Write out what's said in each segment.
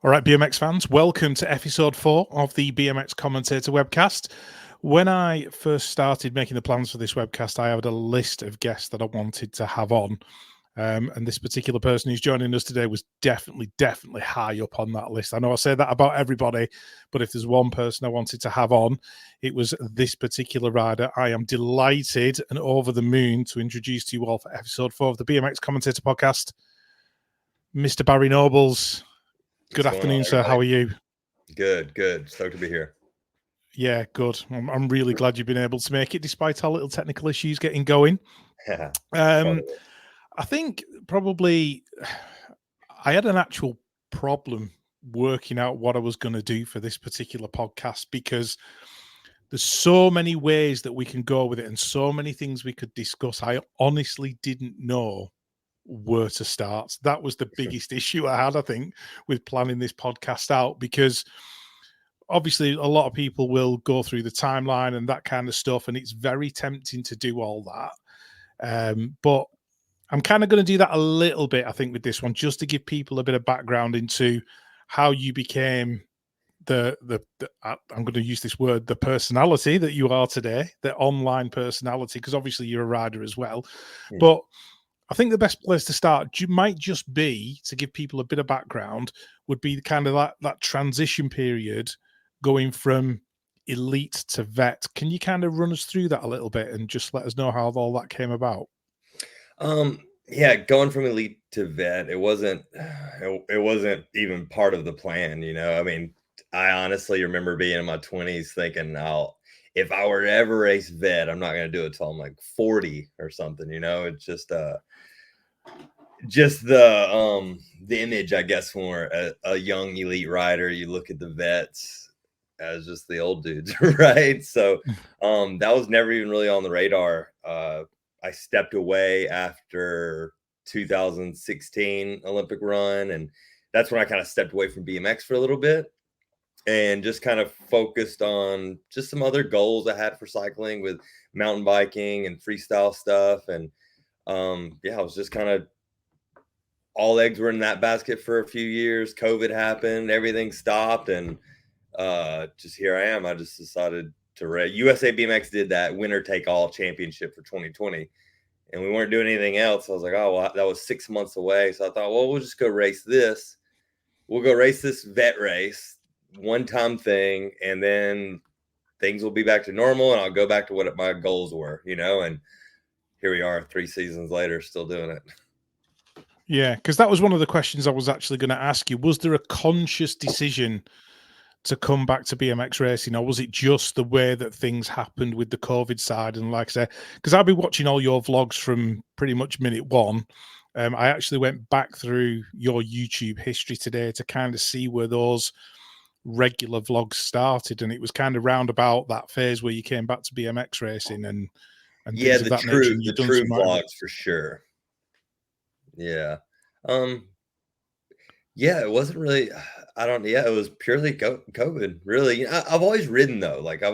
All right, BMX fans, welcome to episode 4 of the BMX Commentator webcast. When I first started making the plans for this webcast, I had a list of guests that I wanted to have on. And this particular person who's joining us today was definitely high up on that list. I know I say that about everybody, but if there's one person I wanted to have on, it was this particular rider. I am delighted and over the moon to introduce to you all for episode 4 of the BMX Commentator podcast, Mr. Barry Nobles. Good What's going on, afternoon, sir. everybody? How are you? Good. Stoked to be here. Yeah, good. I'm really glad you've been able to make it despite our little technical issues getting going. Part of it. I think probably I had an actual problem working out what I was going to do for this particular podcast because there's so many ways that we can go with it and so many things we could discuss. I honestly didn't know where to start. That was the biggest issue I had, I think, with planning this podcast out, because obviously a lot of people will go through the timeline and that kind of stuff, and it's very tempting to do all that. But I'm kind of going to do that a little bit, I think, with this one, just to give people a bit of background into how you became the I'm going to use this word, the personality that you are today, the online personality, because obviously you're a rider as well. But I think the best place to start might just be to give people a bit of background, would be kind of that transition period going from elite to vet. Can you kind of run us through that a little bit and just let us know how all that came about? Yeah, going from elite to vet, it wasn't even part of the plan, I mean, I honestly remember being in my 20s thinking, if I were to ever race vet, I'm not going to do it till I'm like 40 or something, It's just the image, I guess, when we're a young elite rider, you look at the vets as just the old dudes, right? So that was never even really on the radar. I stepped away after 2016 Olympic run, and that's when I kind of stepped away from BMX for a little bit and just kind of focused on just some other goals I had for cycling with mountain biking and freestyle stuff. And I was just kind of, all eggs were in that basket for a few years. COVID happened, everything stopped, and just here I am. I just decided to race. USA BMX did that winner take all championship for 2020, and we weren't doing anything else. I was like, oh, well, that was 6 months away. So I thought, well, we'll just go race this. We'll go race this vet race, one-time thing, and then things will be back to normal, and I'll go back to what my goals were, and here we are 3 seasons later, still doing it. Yeah, because that was one of the questions I was actually going to ask you. Was there a conscious decision to come back to BMX racing, or was it just the way that things happened with the COVID side? And like I said, because I've been watching all your vlogs from pretty much minute one. I actually went back through your YouTube history today to kind of see where those regular vlogs started, and it was kind of round about that phase where you came back to BMX racing and Yeah, things of that nature. And the you've done true some vlogs for sure. Yeah. Yeah, it wasn't really, it was purely COVID, really. I've always ridden though. Like I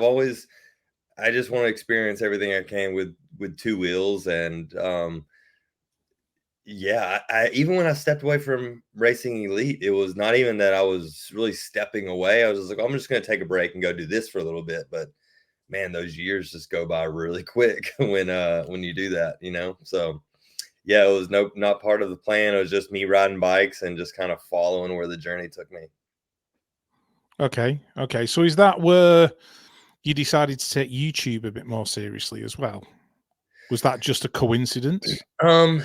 just want to experience everything I can with two wheels. And I even when I stepped away from racing elite, it was not even that I was really stepping away. I was just like, I'm just going to take a break and go do this for a little bit. But man, those years just go by really quick when you do that, So yeah, it was not part of the plan. It was just me riding bikes and just kind of following where the journey took me. Okay. So is that where you decided to take YouTube a bit more seriously as well? Was that just a coincidence? Um,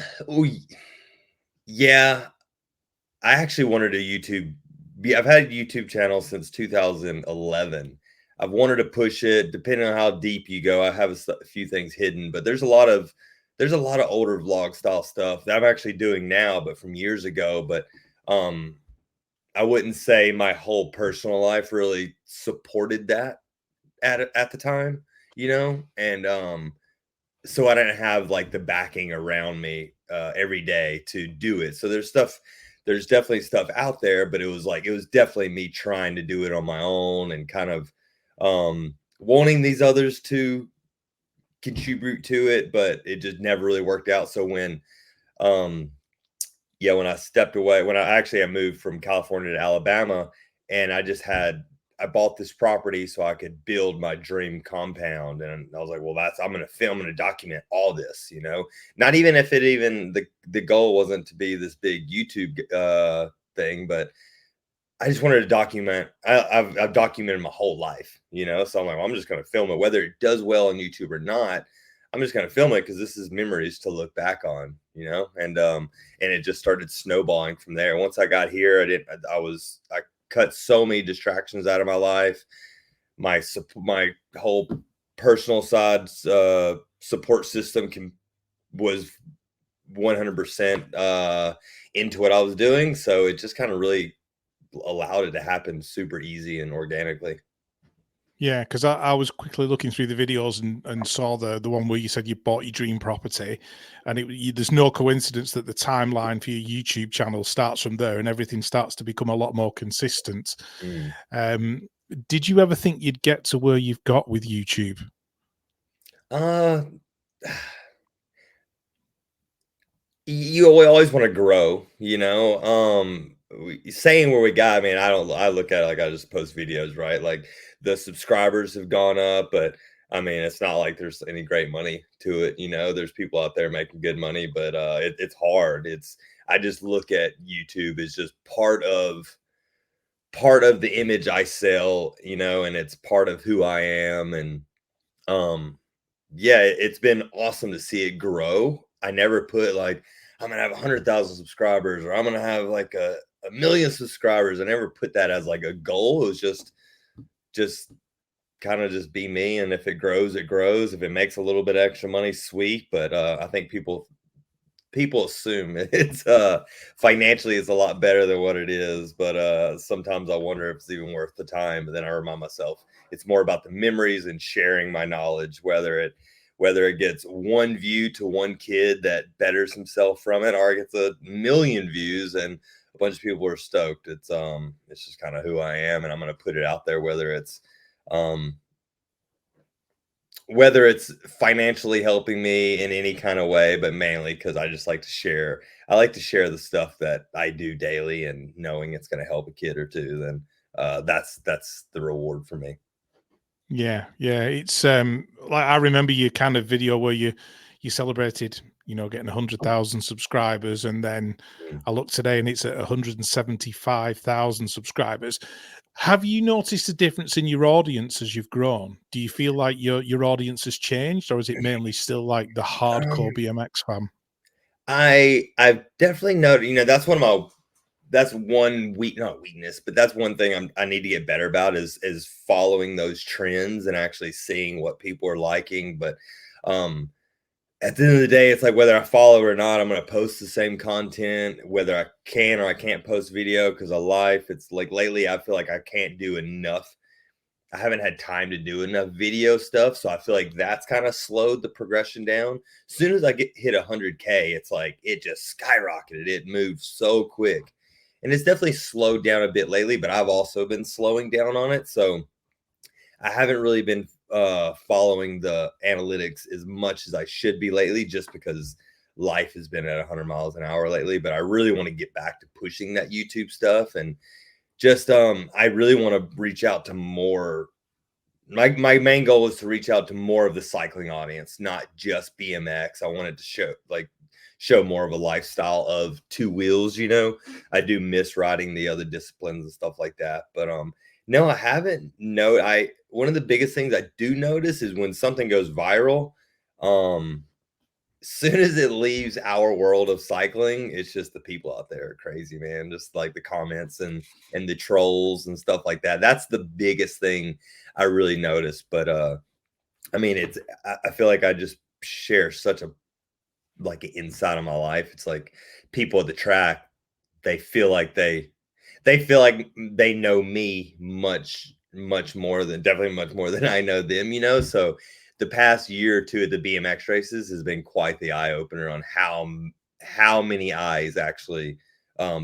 yeah, I actually wanted a YouTube. I've had a YouTube channel since 2011. I've wanted to push it. Depending on how deep you go, I have a few things hidden, but there's a lot of older vlog style stuff that I'm actually doing now, but from years ago. But I wouldn't say my whole personal life really supported that at the time, and so I didn't have like the backing around me every day to do it. So there's definitely stuff out there, but it was definitely me trying to do it on my own and kind of wanting these others to contribute to it, but it just never really worked out. So when um yeah, when I stepped away, when I moved from California to Alabama, and I bought this property so I could build my dream compound, and I was like, well, I'm going to film and document all this, not even if the goal wasn't to be this big YouTube thing, but I just wanted to document. I've documented my whole life, So I'm like, well, I'm just going to film it, whether it does well on YouTube or not. I'm just going to film it because this is memories to look back on, and it just started snowballing from there. Once I got here, I cut so many distractions out of my life. My whole personal side support system was 100% into what I was doing, so it just kind of really allowed it to happen super easy and organically. Yeah, because I was quickly looking through the videos and saw the one where you said you bought your dream property, and there's no coincidence that the timeline for your YouTube channel starts from there, and everything starts to become a lot more consistent. Did you ever think you'd get to where you've got with YouTube? You always want to grow, saying where we got, I look at it like I just post videos, right? Like the subscribers have gone up, but it's not like there's any great money to it. There's people out there making good money, but it's hard. I just look at YouTube as just part of the image I sell, and it's part of who I am. And yeah, it's been awesome to see it grow. I never put like I'm gonna have 100,000 subscribers, or I'm gonna have like a million subscribers. I never put that as like a goal. It was just kind of just be me, and if it grows, it grows. If it makes a little bit extra money, sweet. But I think people assume it's financially it's a lot better than what it is, but sometimes I wonder if it's even worth the time. But then I remind myself it's more about the memories and sharing my knowledge, whether it gets one view to one kid that betters himself from it, or it gets a million views and a bunch of people are stoked. It's just kind of who I am, and I'm going to put it out there, whether it's financially helping me in any kind of way, but mainly because I just like to share. I like to share the stuff that I do daily, and knowing it's going to help a kid or two, then that's the reward for me. Yeah, it's like I remember your kind of video where you celebrated, getting 100,000 subscribers, and then I looked today and it's at 175,000 subscribers. Have you noticed a difference in your audience as you've grown? Do you feel like your audience has changed, or is it mainly still like the hardcore BMX fan? I've definitely noticed, that's one not weakness, but that's one thing I need to get better about is following those trends and actually seeing what people are liking. But at the end of the day, it's like whether I follow or not, I'm going to post the same content, whether I can or I can't post video because of life. It's like lately, I feel like I can't do enough. I haven't had time to do enough video stuff. So I feel like that's kind of slowed the progression down. As soon as I hit 100K, it's like it just skyrocketed. It moved so quick. And it's definitely slowed down a bit lately, but I've also been slowing down on it. So I haven't really been following the analytics as much as I should be lately, just because life has been at 100 miles an hour lately. But I really want to get back to pushing that YouTube stuff, and just I really want to reach out to more. My main goal is to reach out to more of the cycling audience, not just BMX. I wanted to show more of a lifestyle of two wheels. I do miss riding the other disciplines and stuff like that, but no, I haven't. No, one of the biggest things I do notice is when something goes viral, as soon as it leaves our world of cycling, it's just the people out there are crazy, man. Just like the comments and the trolls and stuff like that. That's the biggest thing I really notice. But I feel like I just share such a like an inside of my life. It's like people at the track, they feel like they know me much more than definitely much more than I know them. So the past year or two at the BMX races has been quite the eye opener on how many eyes actually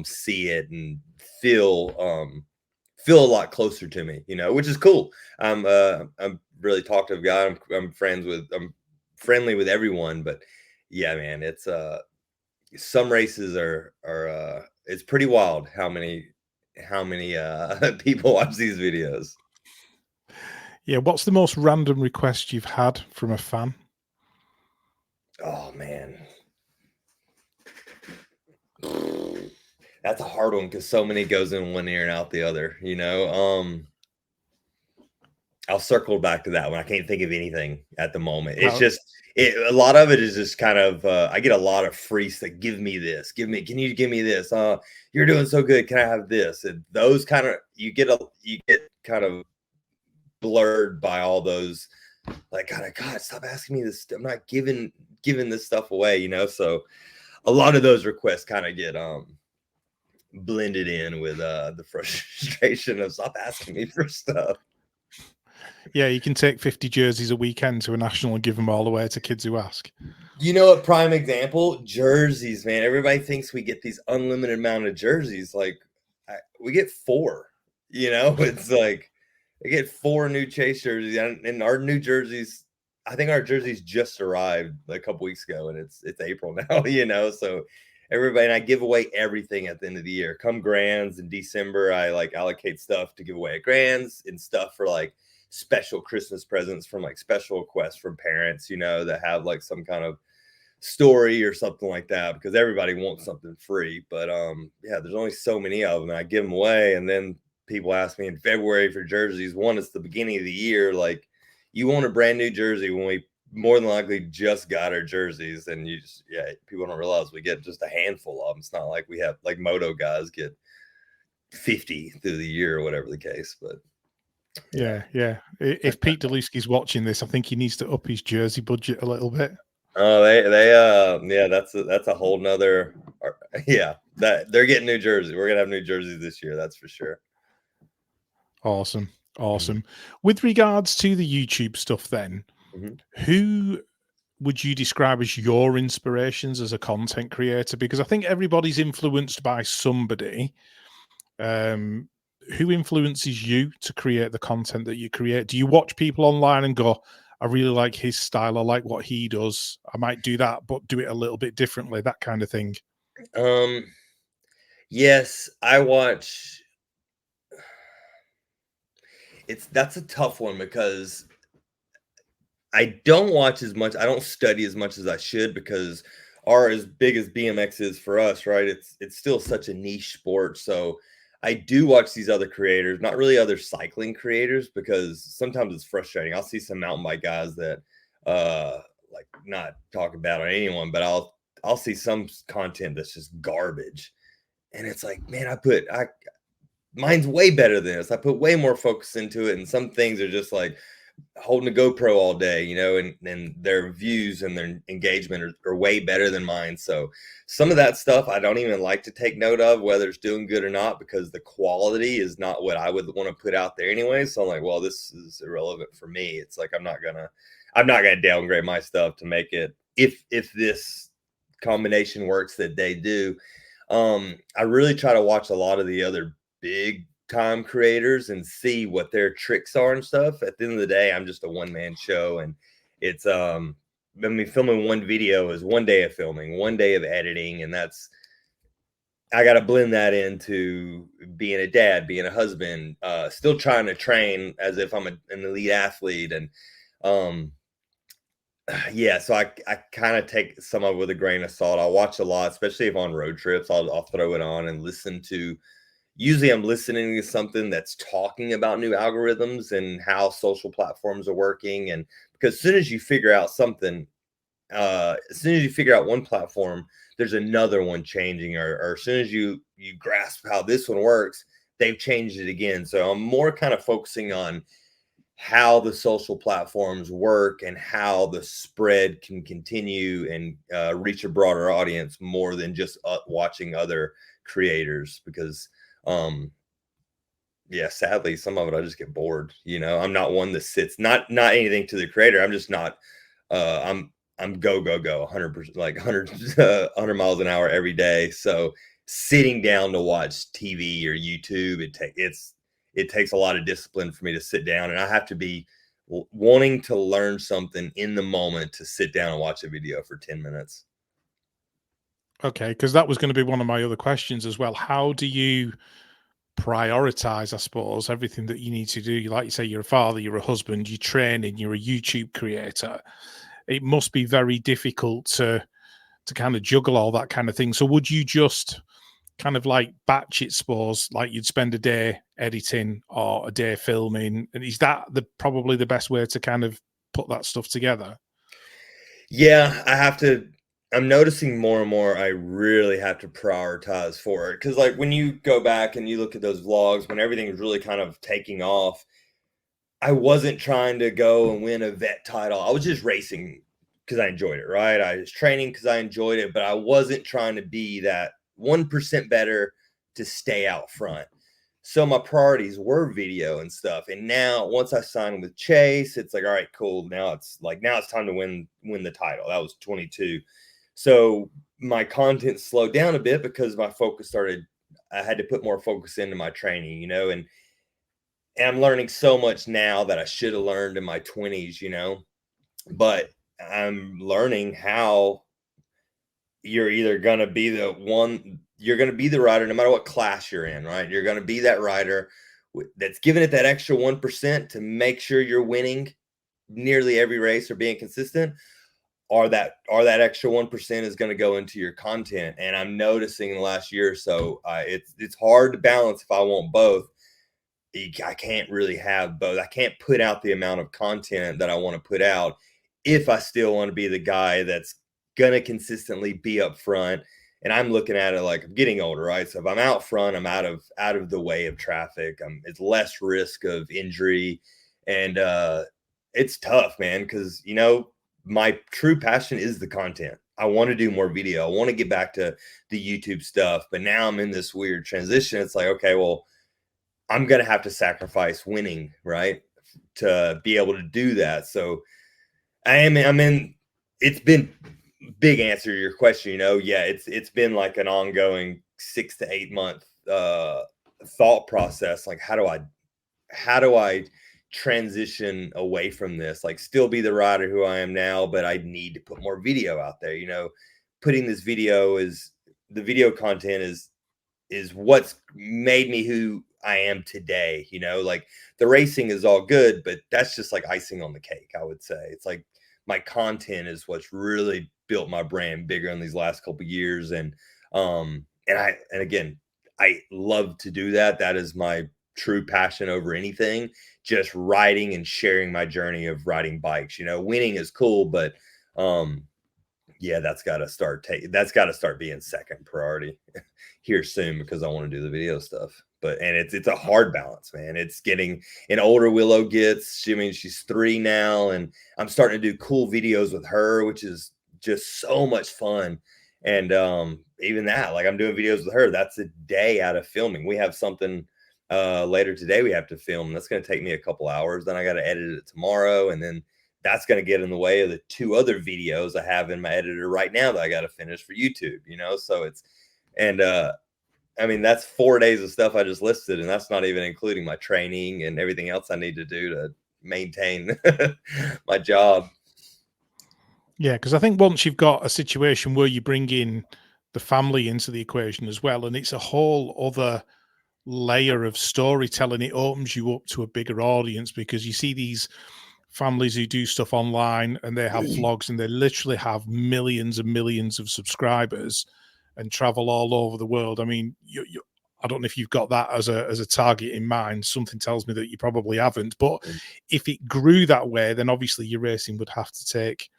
see it and feel a lot closer to me, which is cool. I'm really talkative guy. I'm friendly with everyone, but yeah, man, it's some races are it's pretty wild how many people watch these videos. Yeah, what's the most random request you've had from a fan? Oh man, that's a hard one because so many goes in one ear and out the other, you know. I'll circle back to that one. I can't think of anything at the moment. It's just a lot of it is just kind of I get a lot of free stuff. Give me this. Can you give me this? You're doing so good. Can I have this? And those kind of you get kind of blurred by all those, like, God, stop asking me this. I'm not giving this stuff away, you know. So a lot of those requests kind of get blended in with the frustration of stop asking me for stuff. Yeah, you can take 50 jerseys a weekend to a national and give them all away to kids who ask. You know, a prime example, jerseys, man. Everybody thinks we get these unlimited amount of jerseys. Like, we get 4. You know, it's like I get 4 new Chase jerseys, and our new jerseys. I think our jerseys just arrived a couple weeks ago, and it's April now. You know, so everybody, and I give away everything at the end of the year. Come Grands in December, I like allocate stuff to give away at Grands and stuff for like special Christmas presents from like special requests from parents, you know, that have like some kind of story or something like that, because everybody wants something free. But yeah, there's only so many of them, and I give them away. And then people ask me in February for jerseys. One, it's the beginning of the year. Like, you want a brand new jersey when we more than likely just got our jerseys, and you just, people don't realize we get just a handful of them. It's not like we have like moto guys get 50 through the year or whatever the case. But yeah. If Pete Deluski's watching this, I think he needs to up his jersey budget a little bit. Oh, yeah, that's a whole nother, yeah, that they're getting new jerseys. We're gonna have new jerseys this year, that's for sure. Awesome. With regards to the YouTube stuff, then, who would you describe as your inspirations as a content creator? Because I think everybody's influenced by somebody. Who influences you to create the content that you create? Do you watch people online and go, I really like his style, I like what he does, I might do that, but do it a little bit differently, that kind of thing? Yes, I watch. That's a tough one because I don't watch as much. I don't study as much as I should, because as big as BMX is for us, right? It's still such a niche sport. So I do watch these other creators, not really other cycling creators, because sometimes it's frustrating. I'll see some mountain bike guys that like, not talking bad on anyone, but I'll see some content that's just garbage. And it's like, man, mine's way better than this. I put way more focus into it, and some things are just like holding a GoPro all day, you know, and their views and their engagement are way better than mine. So some of that stuff I don't even like to take note of, whether it's doing good or not, because the quality is not what I would want to put out there anyway. So I'm like, well, this is irrelevant for me. It's like I'm not gonna downgrade my stuff to make it, if this combination works that they do. I really try to watch a lot of the other big time creators and see what their tricks are and stuff. At the end of the day, I'm just a one-man show, and it's filming one video is one day of filming, one day of editing, and I got to blend that into being a dad, being a husband, still trying to train as if I'm an elite athlete. And yeah, so I kind of take some of it with a grain of salt. I'll watch a lot, especially if on road trips. I'll throw it on and listen to. Usually I'm listening to something that's talking about new algorithms and how social platforms are working. And because as soon as you figure out something, as soon as you figure out one platform, there's another one changing, or as soon as you grasp how this one works, they've changed it again. So I'm more kind of focusing on how the social platforms work and how the spread can continue and reach a broader audience, more than just watching other creators. Because yeah, sadly, some of it I just get bored. You know, I'm not one that sits, not anything to the creator. I'm just not. I'm go 100%, like 100 miles an hour every day. So sitting down to watch TV or YouTube, it takes a lot of discipline for me to sit down, and I have to be wanting to learn something in the moment to sit down and watch a video for 10 minutes. Okay, because that was going to be one of my other questions as well. How do you prioritize, I suppose, everything that you need to do? Like you say, you're a father, you're a husband, you're training, you're a YouTube creator. It must be very difficult to kind of juggle all that kind of thing. So would you just kind of like batch it, suppose, like you'd spend a day editing or a day filming? And is that probably the best way to kind of put that stuff together? Yeah, I'm noticing more and more I really have to prioritize for it. Cause like when you go back and you look at those vlogs, when everything's really kind of taking off, I wasn't trying to go and win a vet title. I was just racing because I enjoyed it, right? I was training because I enjoyed it, but I wasn't trying to be that 1% better to stay out front. So my priorities were video and stuff. And now once I signed with Chase, it's like, all right, cool. Now it's time to win the title. That was 22. So my content slowed down a bit because I had to put more focus into my training, and I'm learning so much now that I should have learned in my 20s, but I'm learning how you're either going to be you're going to be the rider no matter what class you're in, right? You're going to be that rider that's giving it that extra 1% to make sure you're winning nearly every race or being consistent, or that extra 1% is going to go into your content. And I'm noticing in the last year or so, it's hard to balance if I want both. I can't really have both. I can't put out the amount of content that I want to put out if I still want to be the guy that's going to consistently be up front. And I'm looking at it like I'm getting older, right? So if I'm out front, I'm out of the way of traffic. It's less risk of injury. And it's tough, man, because, my true passion is the content. I want to do more video. I want to get back to the YouTube stuff. But now I'm in this weird transition. It's like, okay, well, I'm going to have to sacrifice winning, right, to be able to do that. So it's been big answer to your question, yeah, it's been like an ongoing 6 to 8 month thought process. Like, how do I transition away from this? Like, still be the rider who I am now, but I need to put more video out there. Putting this video the video content is what's made me who I am today. Like, the racing is all good, but that's just like icing on the cake, I would say. It's like my content is what's really built my brand bigger in these last couple of years. And again, I love to do that. That is my true passion over anything, just riding and sharing my journey of riding bikes. Winning is cool, but yeah, that's got to start being second priority here soon, because I want to do the video stuff. And it's a hard balance, man. It's getting an older Willow gets. She's 3 now, and I'm starting to do cool videos with her, which is just so much fun. And even that, like, I'm doing videos with her. That's a day out of filming. We have something later today we have to film. That's going to take me a couple hours. Then I got to edit it tomorrow, and then that's going to get in the way of the 2 other videos I have in my editor right now that I got to finish for YouTube. So that's 4 days of stuff I just listed, and that's not even including my training and everything else I need to do to maintain my job. Yeah, because I think once you've got a situation where you bring in the family into the equation as well, and it's a whole other layer of storytelling, it opens you up to a bigger audience, because you see these families who do stuff online and they have vlogs and they literally have millions and millions of subscribers and travel all over the world. I mean, I don't know if you've got that as a target in mind. Something tells me that you probably haven't. But if it grew that way, then obviously your racing would have to take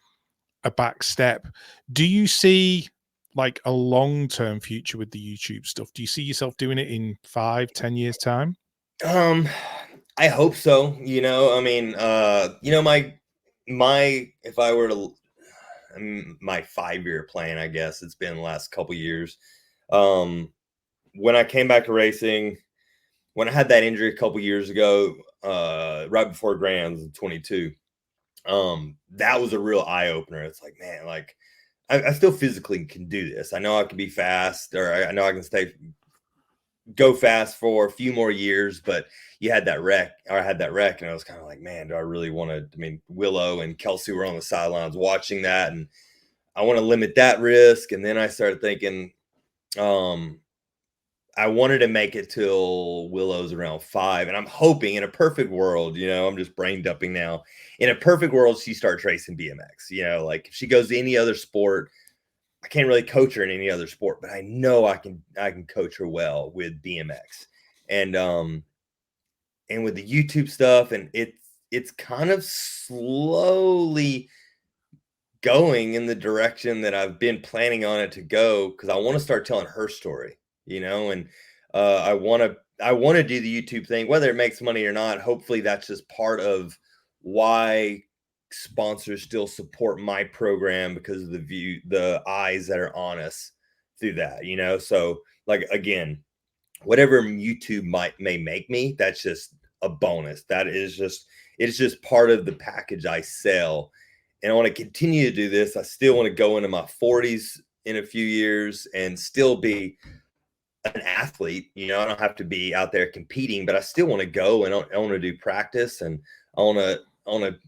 a back step. Do you see like a long-term future with the YouTube stuff? Do you see yourself doing it in 5-10 years time? I hope so. If I were to, my 5-year plan, I guess it's been the last couple years. When I came back to racing, when I had that injury a couple years ago, right before Grands in 22, that was a real eye opener. It's like, man, like I still physically can do this. I know I can be fast, or I know I can go fast for a few more years, but I had that wreck, and I was kind of like, man, do I really want to? Willow and Kelsey were on the sidelines watching that, and want to limit that risk. And then I started thinking, I wanted to make it till Willow's around 5. And I'm hoping in a perfect world, I'm just brain dumping now. In a perfect world, she starts racing BMX. Like if she goes to any other sport, I can't really coach her in any other sport, but I know I can coach her well with BMX. And with the YouTube stuff, and it's kind of slowly going in the direction that I've been planning on it to go, because I want to start telling her story, and I want to do the YouTube thing, whether it makes money or not. Hopefully that's just part of why sponsors still support my program, because of the eyes that are on us through that, so like, again, whatever YouTube may make me, that's just a bonus. It's just part of the package I sell. And I want to continue to do this. I still want to go into my 40s in a few years and still be an athlete. I don't have to be out there competing, but I still want to go, and I want to do practice, and I want to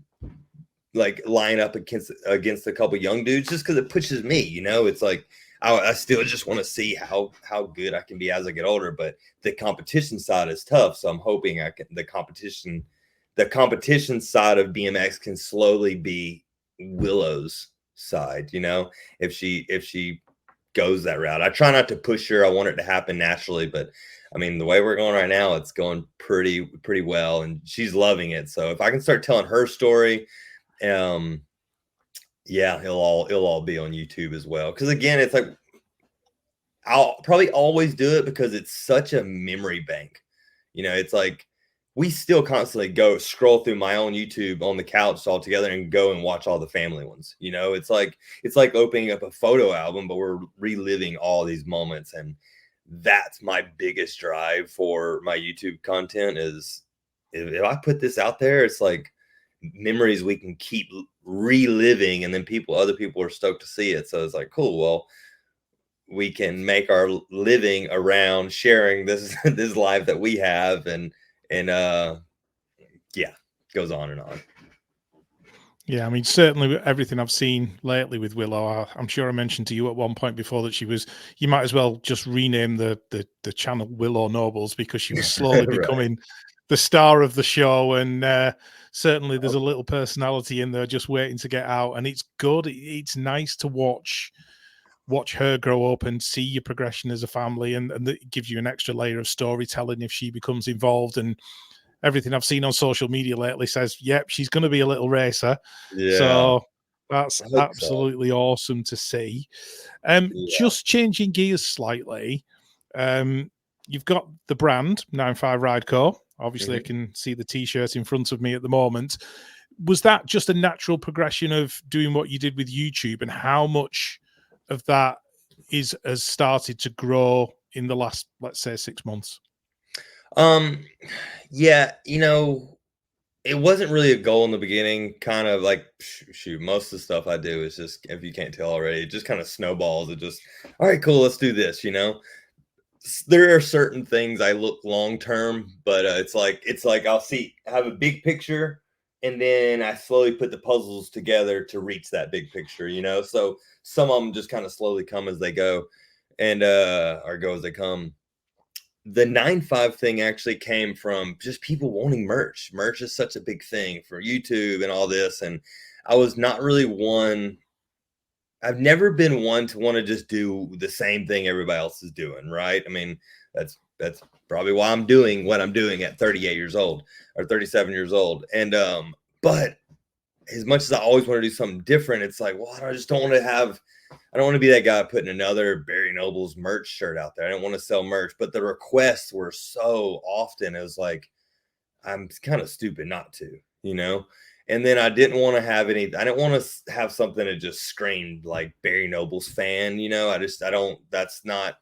like line up against a couple young dudes, just because it pushes me. It's like I still just want to see how good I can be as I get older, but the competition side is tough. So I'm hoping the competition side of BMX can slowly be Willow's side, if she goes that route. I try not to push her. I want it to happen naturally, but I mean, the way we're going right now, it's going pretty well, and she's loving it. So if I can start telling her story, yeah, it'll all be on YouTube as well. Because again, it's like I'll probably always do it because it's such a memory bank. It's like we still constantly go scroll through my own YouTube on the couch all together and go and watch all the family ones. It's like opening up a photo album, but we're reliving all these moments. And that's my biggest drive for my YouTube content is if I put this out there, it's like memories we can keep reliving, and then other people are stoked to see it. So it's like, cool, well, we can make our living around sharing this life that we have, and yeah, goes on and on. Yeah, I mean, certainly everything I've seen lately with Willow, I'm sure I mentioned to you at one point before that you might as well just rename the channel Willow Nobles, because she was slowly Right. becoming the star of the show. And certainly there's a little personality in there just waiting to get out. And it's good. It's nice to watch her grow up and see your progression as a family. And it gives you an extra layer of storytelling if she becomes involved. And everything I've seen on social media lately says, yep, she's going to be a little racer. Yeah. So that's absolutely so. awesome to see. Yeah. Just changing gears slightly. You've got the brand NineFive Ride Co. Obviously, I can see the T-shirt in front of me at the moment. Was that just a natural progression of doing what you did with YouTube, and how much of that has started to grow in the last, let's say, 6 months? Yeah, it wasn't really a goal in the beginning. Kind of like, shoot, most of the stuff I do is just, if you can't tell already, it just kind of snowballs. It just, all right, cool, let's do this. There are certain things I look long term, but it's like I have a big picture, and then I slowly put the puzzles together to reach that big picture. So some of them just kind of slowly come as they go, and or go as they come. The 9-5 thing actually came from just people wanting merch. Merch is such a big thing for YouTube and all this. And I was not really one. I've never been one to want to just do the same thing everybody else is doing. Right. I mean, that's probably why I'm doing what I'm doing at 38 years old or 37 years old. And, but as much as I always want to do something different, it's like, well, I just don't want to be that guy putting another Barry Noble's merch shirt out there. I don't want to sell merch, but the requests were so often, it was like, I'm kind of stupid not to, and then I didn't want to have I didn't want to have something that just screamed like Barry Noble's fan, that's not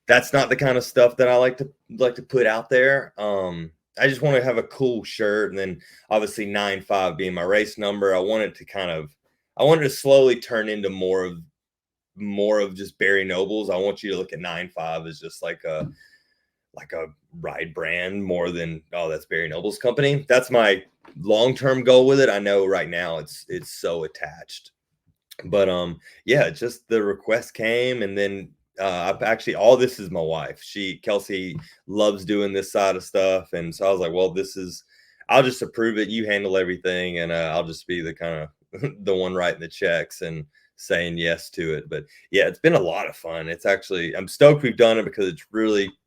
the kind of stuff that I like to put out there. I just want to have a cool shirt. And then obviously 9-5 being my race number, I wanted to slowly turn into more of just Barry Nobles. I want you to look at 9-5 as just like a ride brand more than, oh, that's Barry Noble's company. That's my long-term goal with it. I know right now it's so attached But yeah, just the request came, and then I've actually, all this is my wife. Kelsey loves doing this side of stuff, and so I was like, well, I'll just approve it. You handle everything, and I'll just be the kind of the one writing the checks and saying yes to it. But yeah, it's been a lot of fun. It's actually, I'm stoked we've done it because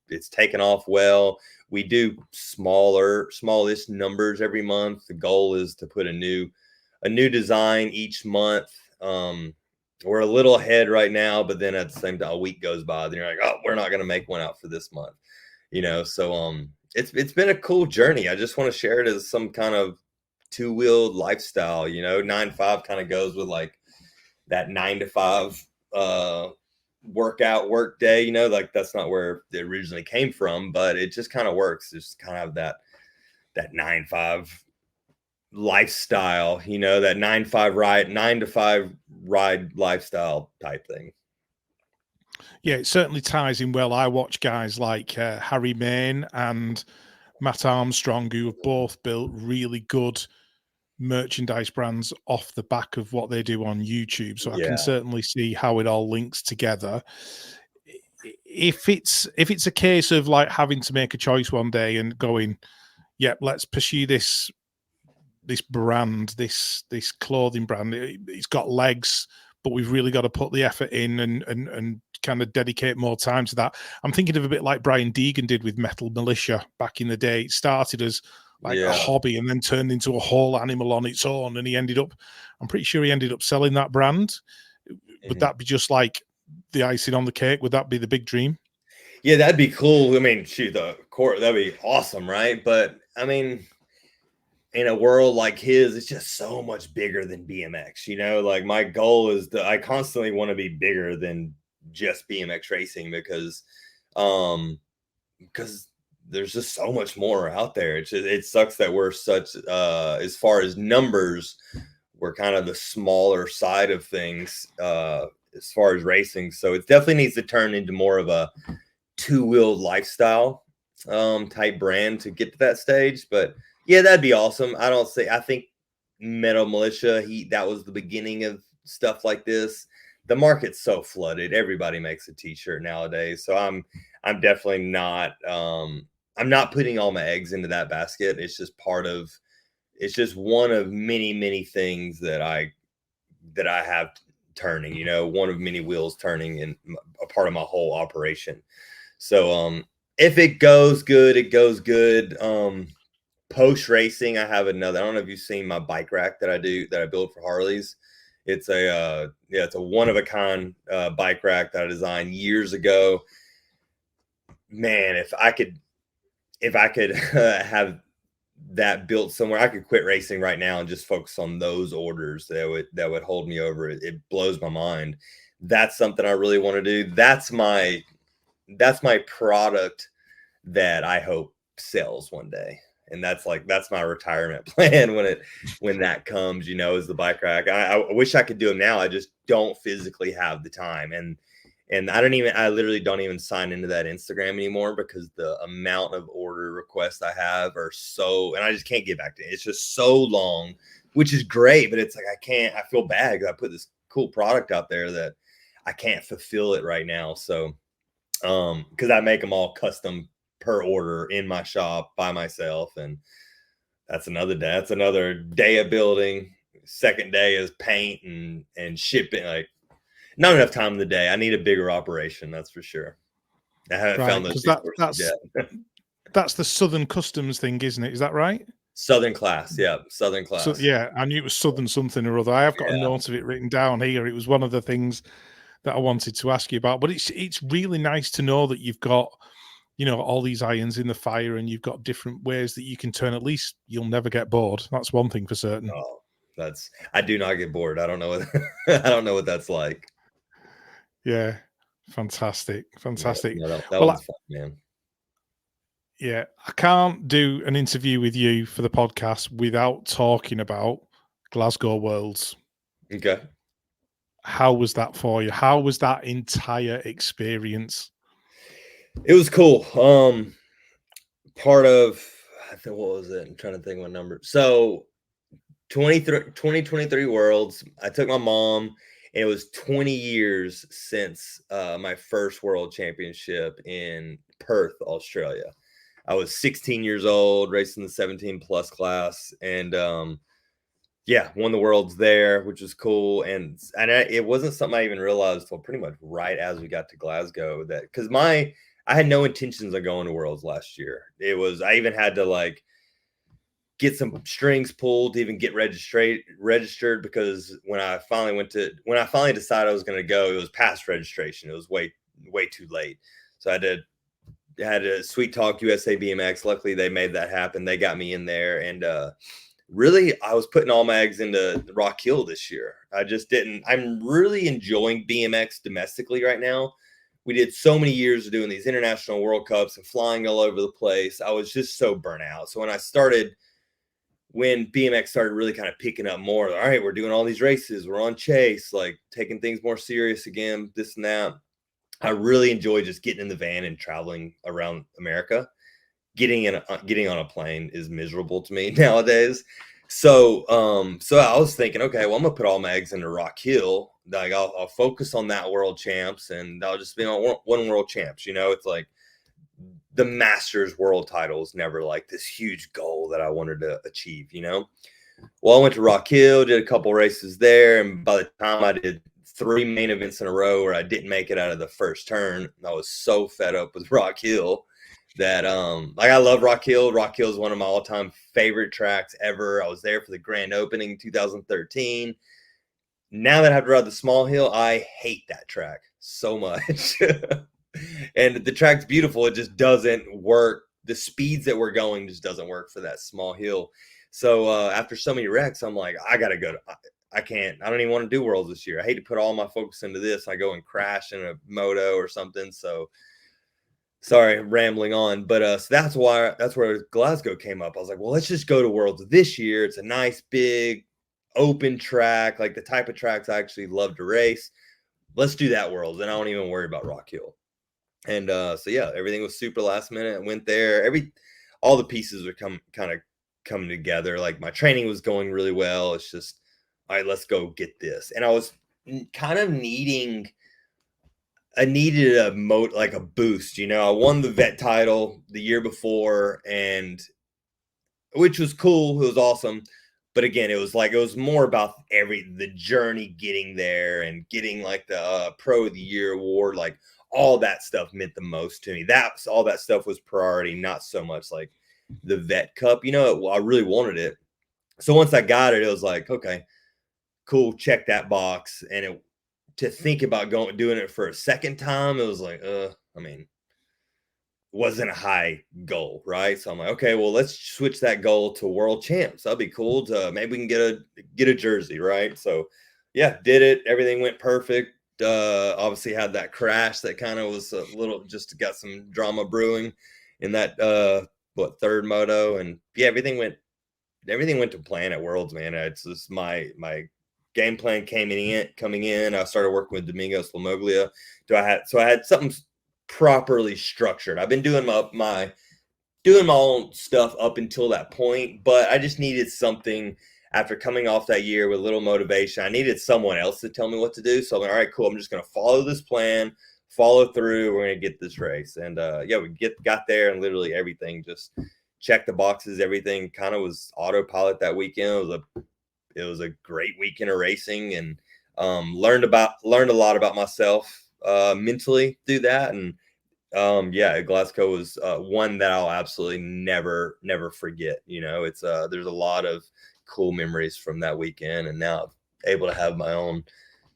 it's taken off well. We do smallish numbers every month. The goal is to put a new design each month. We're a little ahead right now, but then at the same time, a week goes by, then you're like, oh, we're not going to make one out for this month, So it's been a cool journey. I just want to share it as some kind of two-wheeled lifestyle. 9-5 kind of goes with like that 9 to 5 work day. Like that's not where it originally came from, but it just kind of works. It's kind of that 9-5 lifestyle, that 9 to 5 ride lifestyle type thing. Yeah, it certainly ties in well. I watch guys like Harry Main and Matt Armstrong, who have both built really good merchandise brands off the back of what they do on YouTube. So I can certainly see how it all links together. If it's a case of like having to make a choice one day and going, yep, let's pursue this brand, this clothing brand. It's got legs, but we've really got to put the effort in and kind of dedicate more time to that. I'm thinking of a bit like Brian Deegan did with Metal Militia back in the day. It started as like a hobby and then turned into a whole animal on its own. And I'm pretty sure he ended up selling that brand. Would that be just like the icing on the cake? Would that be the big dream? Yeah, that'd be cool. I mean, shoot, that'd be awesome, right? But I mean, in a world like his, it's just so much bigger than BMX. Like my goal is I constantly want to be bigger than just BMX racing because there's just so much more out there. It sucks that we're such as far as numbers, we're kind of the smaller side of things as far as racing. So it definitely needs to turn into more of a two-wheeled lifestyle type brand to get to that stage. But yeah, that'd be awesome. I think Metal Militia, that was the beginning of stuff like this. The market's so flooded. Everybody makes a t-shirt nowadays. So I'm definitely not I'm not putting all my eggs into that basket. It's just one of many, many things that I have turning, one of many wheels turning in a part of my whole operation. So if it goes good, it goes good. Post racing, I have another. I don't know if you've seen my bike rack that I build for Harleys. It's it's a one of a kind bike rack that I designed years ago. Man, if I could have that built somewhere, I could quit racing right now and just focus on those orders that would hold me over. It blows my mind. That's something I really want to do. That's my product that I hope sells one day. And that's my retirement plan when that comes, is the bike rack. I wish I could do them now. I just don't physically have the time. And I literally don't even sign into that Instagram anymore because the amount of order requests I have are and I just can't get back to it. It's just so long, which is great, but it's like, I feel bad because I put this cool product out there that I can't fulfill it right now. So, because I make them all custom per order in my shop by myself. And that's another day of building. Second day is paint and shipping. Like, not enough time in the day. I need a bigger operation. That's for sure. I haven't found those resources yet. That's the Southern Customs thing, isn't it? Is that right? Southern Class. Yeah. Southern Class. So, yeah. I knew it was Southern something or other. I have got a note of it written down here. It was one of the things that I wanted to ask you about, but it's really nice to know that you've got, all these irons in the fire and you've got different ways that you can turn. At least you'll never get bored. That's one thing for certain. Oh, I do not get bored. I don't know I don't know what that's like. Yeah. Fantastic. Yeah, that one's fun, man. Yeah. I can't do an interview with you for the podcast without talking about Glasgow Worlds. Okay. How was that for you? How was that entire experience? It was cool. Part of, what was it? I'm trying to think of my number. So 2023 Worlds, I took my mom. And it was 20 years since my first world championship in Perth, Australia. I was 16 years old, racing the 17 plus class, and yeah, won the worlds there, which was cool. And it wasn't something I even realized until pretty much right as we got to Glasgow, that because I had no intentions of going to worlds last year. I even had to like get some strings pulled to even get registered, because when I finally decided I was going to go, it was past registration. It was way too late. So I had a sweet talk USA BMX. Luckily they made that happen. They got me in there, and really I was putting all my eggs into Rock Hill this year. I'm really enjoying BMX domestically right now. We did so many years of doing these international World Cups and flying all over the place. I was just so burnt out. So when BMX started really kind of picking up more, all right, we're doing all these races, we're on chase, like taking things more serious again, this and that. I really enjoy just getting in the van and traveling around America. Getting on a plane is miserable to me nowadays. So I was thinking, okay, well, I'm gonna put all my eggs into Rock Hill. Like I'll focus on that world champs, and I'll just be on one world champs. It's like the Masters world title is never like this huge goal that I wanted to achieve. Well, I went to Rock Hill, did a couple races there, and by the time I did 3 main events in a row where I didn't make it out of the first turn, I was so fed up with Rock Hill that like I love Rock Hill. Rock Hill is one of my all-time favorite tracks ever. I was there for the grand opening 2013. Now that I have to ride the small hill, I hate that track so much. And the track's beautiful. It just doesn't work. The speeds that we're going just doesn't work for that small hill. So after so many wrecks, I'm like, I gotta go. I can't. I don't even want to do Worlds this year. I hate to put all my focus into this. I go and crash in a moto or something. So sorry, rambling on. But so that's where Glasgow came up. I was like, well, let's just go to Worlds this year. It's a nice big open track, like the type of tracks I actually love to race. Let's do that Worlds, and I don't even worry about Rock Hill. And so yeah, everything was super last minute. I went there. All the pieces were kind of coming together. Like my training was going really well. It's just, all right, let's go get this. And I was kind of I needed a boost. I won the vet title the year before, and which was cool. It was awesome. But again, it was more about the journey getting there and getting like the Pro of the Year award. Like all that stuff meant the most to me. All that stuff was priority, not so much like the vet cup. I really wanted it. So once I got it, it was like, okay, cool, check that box. And to think about doing it for a second time, it was like, I mean, wasn't a high goal, right? So I'm like, okay, well, let's switch that goal to world champs. That'd be cool. Maybe we can get a jersey, right? So yeah, did it. Everything went perfect. Obviously had that crash that kind of was a little, just got some drama brewing in that third moto, and yeah, everything went to plan at Worlds, man. It's just my game plan coming in. I started working with Domingos Lamoglia. I had something properly structured. I've been doing my own stuff up until that point, but I just needed something after coming off that year with little motivation. I needed someone else to tell me what to do. So I'm like, all right, cool. I'm just going to follow this plan, follow through. We're going to get this race. And yeah, we got there, and literally everything just checked the boxes. Everything kind of was autopilot that weekend. It was a great weekend of racing, and learned a lot about myself mentally through that. And yeah, Glasgow was one that I'll absolutely never forget. It's there's a lot of cool memories from that weekend, and now I'm able to have my own,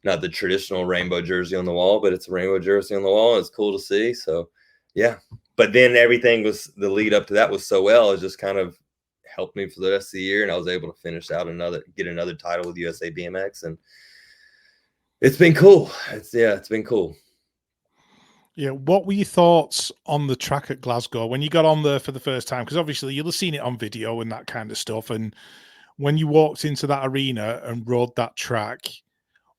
not the traditional rainbow jersey on the wall, but it's a rainbow jersey on the wall. It's cool to see. So yeah, but then everything was, the lead up to that was so well, it just kind of helped me for the rest of the year, and I was able to finish out get another title with USA BMX, and it's been cool. It's been cool. Yeah, what were your thoughts on the track at Glasgow when you got on there for the first time? Because obviously you'll have seen it on video and that kind of stuff. And when you walked into that arena and rode that track,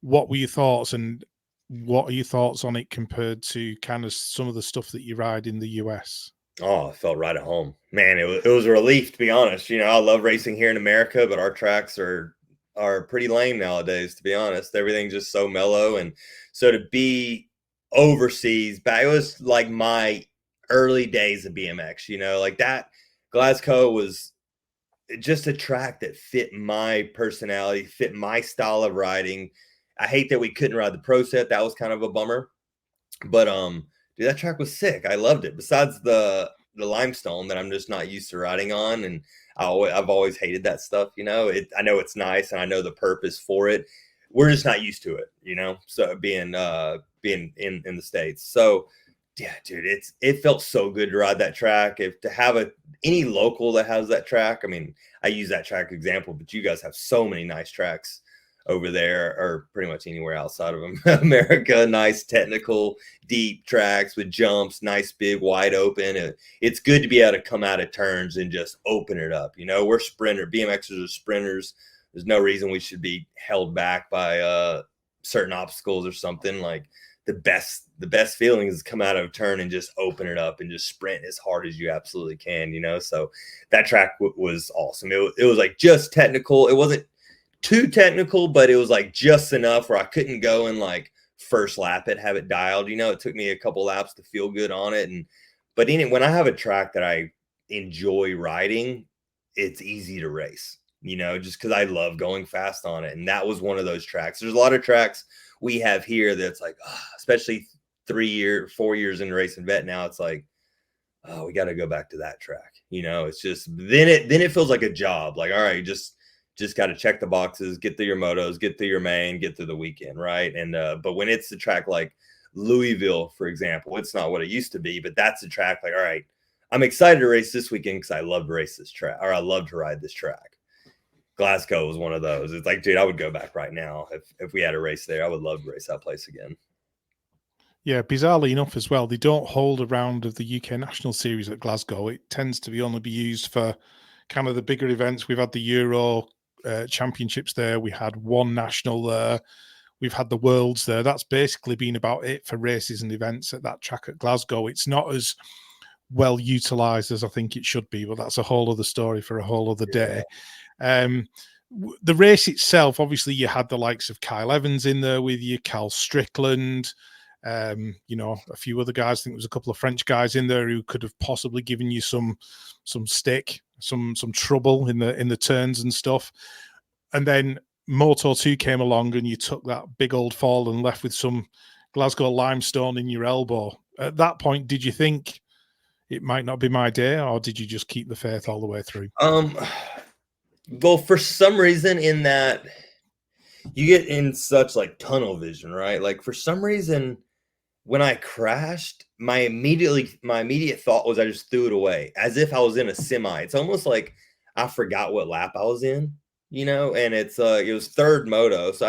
what were your thoughts, and what are your thoughts on it compared to kind of some of the stuff that you ride in the US? Oh, I felt right at home, man. It was a relief, to be honest. I love racing here in America, but our tracks are are pretty lame nowadays, to be honest. Everything's just so mellow. And so to be overseas, but it was like my early days of BMX, you know, like that. Glasgow was just a track that fit my personality, fit my style of riding. I hate that we couldn't ride the pro set. That was kind of a bummer. But dude, that track was sick. I loved it. Besides the limestone that I'm just not used to riding on, and I've always hated that stuff. You know, I know it's nice, and I know the purpose for it. We're just not used to it. You know, so being in the States. So yeah, dude, it felt so good to ride that track. If to have any local that has that track. I mean, I use that track example, but you guys have so many nice tracks over there, or pretty much anywhere outside of America. Nice technical, deep tracks with jumps, nice big wide open. It's good to be able to come out of turns and just open it up. You know, we're BMXers are sprinters. There's no reason we should be held back by certain obstacles or something. Like the best feeling is come out of a turn and just open it up and just sprint as hard as you absolutely can, you know? So that track was awesome. It was like just technical. It wasn't too technical, but it was like just enough where I couldn't go and like first lap it, have it dialed. You know, it took me a couple laps to feel good on it. But when I have a track that I enjoy riding, it's easy to race, you know, just because I love going fast on it. And that was one of those tracks. There's a lot of tracks we have here that's like, especially 4 years into racing vet now, it's like, oh, we got to go back to that track. You know, it's just then it feels like a job. Like, all right, just got to check the boxes, get through your motos, get through your main, get through the weekend, right? And but when it's a track like Louisville, for example, it's not what it used to be, but that's a track like, all right, I'm excited to race this weekend because I love to race this track, or I love to ride this track. Glasgow was one of those. It's like, dude, I would go back right now if we had a race there. I would love to race that place again. Yeah, bizarrely enough as well, they don't hold a round of the UK National Series at Glasgow. It tends to only be used for kind of the bigger events. We've had the Euro Championships there. We had one national there. We've had the Worlds there. That's basically been about it for races and events at that track at Glasgow. It's not as well utilized as I think it should be, but that's a whole other story for a whole other day. The race itself, obviously, you had the likes of Kyle Evans in there with you, Cal Strickland, you know, a few other guys. I think there was a couple of French guys in there who could have possibly given you some stick, some trouble in the turns and stuff. And then Moto 2 came along and you took that big old fall and left with some Glasgow limestone in your elbow. At that point, did you think it might not be my day, or did you just keep the faith all the way through? Well, for some reason in that you get in such like tunnel vision, right? Like for some reason when I crashed, my immediate thought was I just threw it away as if I was in a semi. It's almost like I forgot what lap I was in, you know, and it was third moto. So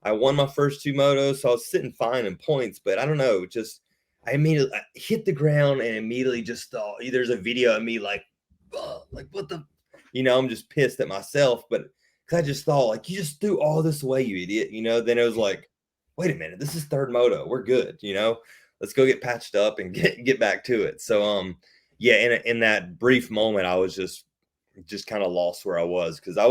I won my first two motos, so I was sitting fine in points, but I don't know, just I immediately hit the ground and immediately just thought there's a video of me like what the, you know, I'm just pissed at myself, but because I just thought like you just threw all this away, you idiot, you know. Then it was like, wait a minute, this is third moto, we're good, you know, let's go get patched up and get back to it. So yeah, in that brief moment I was just kind of lost where I was, because I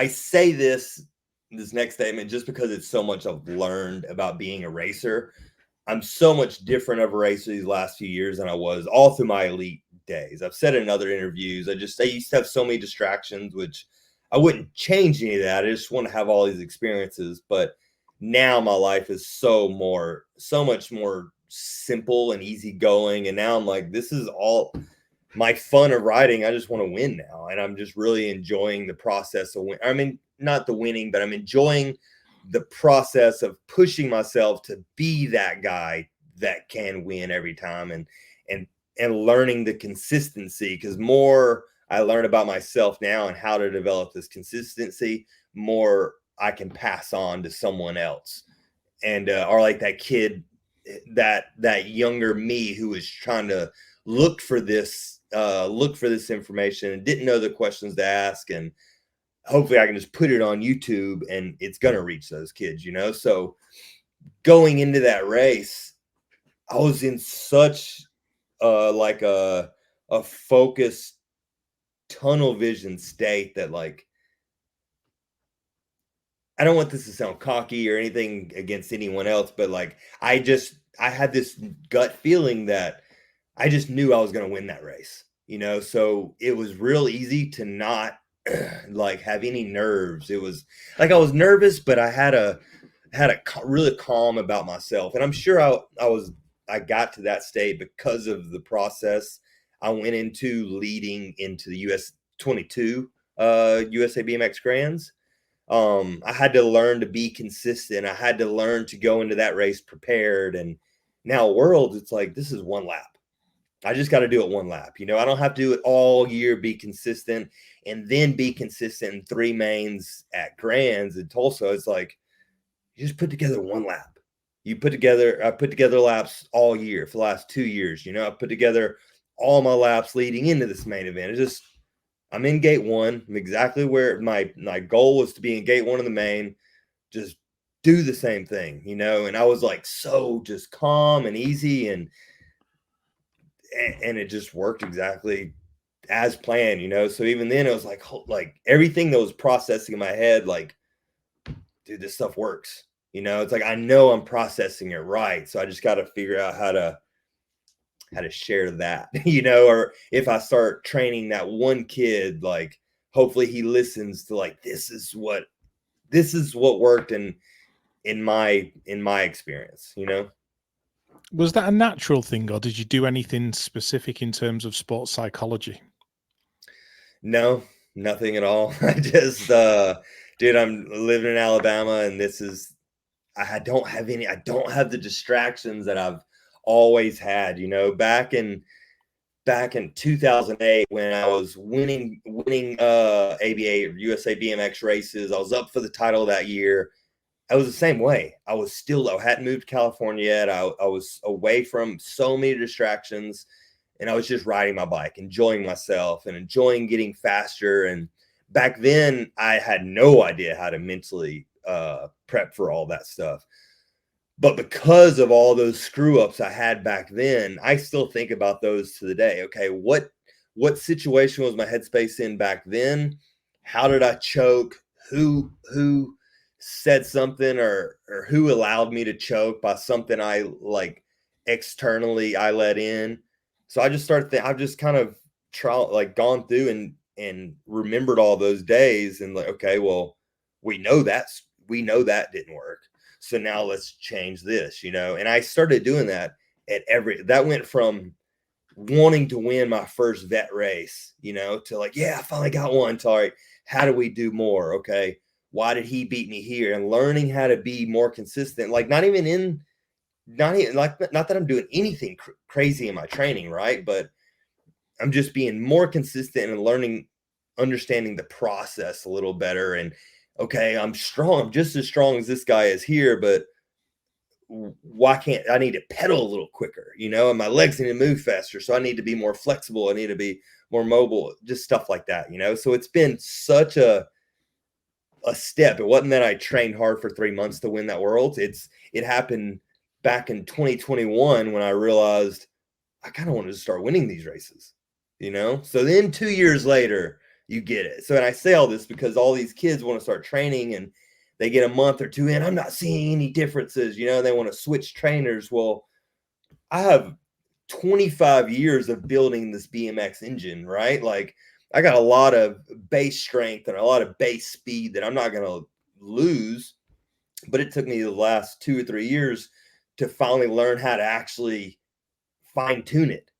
say this next statement just because it's so much I've learned about being a racer. I'm so much different of a racer these last few years than I was all through my elite days. I've said in other interviews, I used to have so many distractions, which I wouldn't change any of that. I just want to have all these experiences. But now my life is so much more simple and easygoing. And now I'm like, this is all my fun of riding. I just want to win now. And I'm just really enjoying the process of I mean, not the winning, but I'm enjoying the process of pushing myself to be that guy that can win every time, and learning the consistency, because more I learn about myself now and how to develop this consistency, more I can pass on to someone else. And or like that kid, that younger me who was trying to look for this information and didn't know the questions to ask, and hopefully I can just put it on YouTube and it's going to reach those kids, you know? So going into that race, I was in such like a focused tunnel vision state that like I don't want this to sound cocky or anything against anyone else, but like I had this gut feeling that I just knew I was going to win that race, you know? So it was real easy to not like have any nerves. It was like I was nervous, but I had a really calm about myself. And I'm sure I got to that state because of the process I went into leading into the US 22 USA BMX Grands. I had to learn to be consistent. I had to learn to go into that race prepared. And now Worlds, it's like, this is one lap. I just got to do it one lap. You know, I don't have to do it all year, be consistent, and then be consistent in 3 mains at Grands in Tulsa. It's like, you just put together one lap. I put together laps all year for the last 2 years. You know, I put together all my laps leading into this main event. It's just, I'm in gate 1. I'm exactly where my goal was to be in gate 1 of the main. Just do the same thing, you know? And I was like, so just calm and easy. And it just worked exactly as planned, you know? So even then it was like everything that was processing in my head, like, dude, this stuff works. You know, it's like, I know I'm processing it right. So I just got to figure out how to share that, you know, or if I start training that one kid, like, hopefully he listens to like, this is what worked in my experience, you know? Was that a natural thing, or did you do anything specific in terms of sports psychology? No, nothing at all. I just, dude, I'm living in Alabama, and I don't have the distractions that I've always had, you know. Back in 2008, when I was winning ABA USA BMX races, I was up for the title that year. I was the same way. I hadn't moved to California yet. I was away from so many distractions, and I was just riding my bike, enjoying myself and enjoying getting faster. And back then I had no idea how to mentally prep for all that stuff. But because of all those screw ups I had back then, I still think about those to the day. Okay, what situation was my headspace in back then? How did I choke? Who said something or who allowed me to choke by something I like externally I let in? So I just I've just kind of gone through and remembered all those days and like, okay, well, we know that didn't work. So now let's change this, you know? And I started doing that that went from wanting to win my first vet race, you know, to like, yeah, I finally got one. To, all right, how do we do more? Okay. Why did he beat me here? And learning how to be more consistent, like not that I'm doing anything crazy in my training, right? But I'm just being more consistent and understanding the process a little better. And okay, I'm strong. I'm just as strong as this guy is here, but why can't I need to pedal a little quicker, you know, and my legs need to move faster. So I need to be more flexible. I need to be more mobile, just stuff like that, you know? So it's been such a step. It wasn't that I trained hard for 3 months to win that world. It happened back in 2021 when I realized I kind of wanted to start winning these races, you know? So then 2 years later, you get it. So, and I say all this because all these kids want to start training and they get a month or 2 in. I'm not seeing any differences, you know, they want to switch trainers. Well, I have 25 years of building this BMX engine, right? Like I got a lot of base strength and a lot of base speed that I'm not going to lose. But it took me the last 2 or 3 years to finally learn how to actually fine tune it.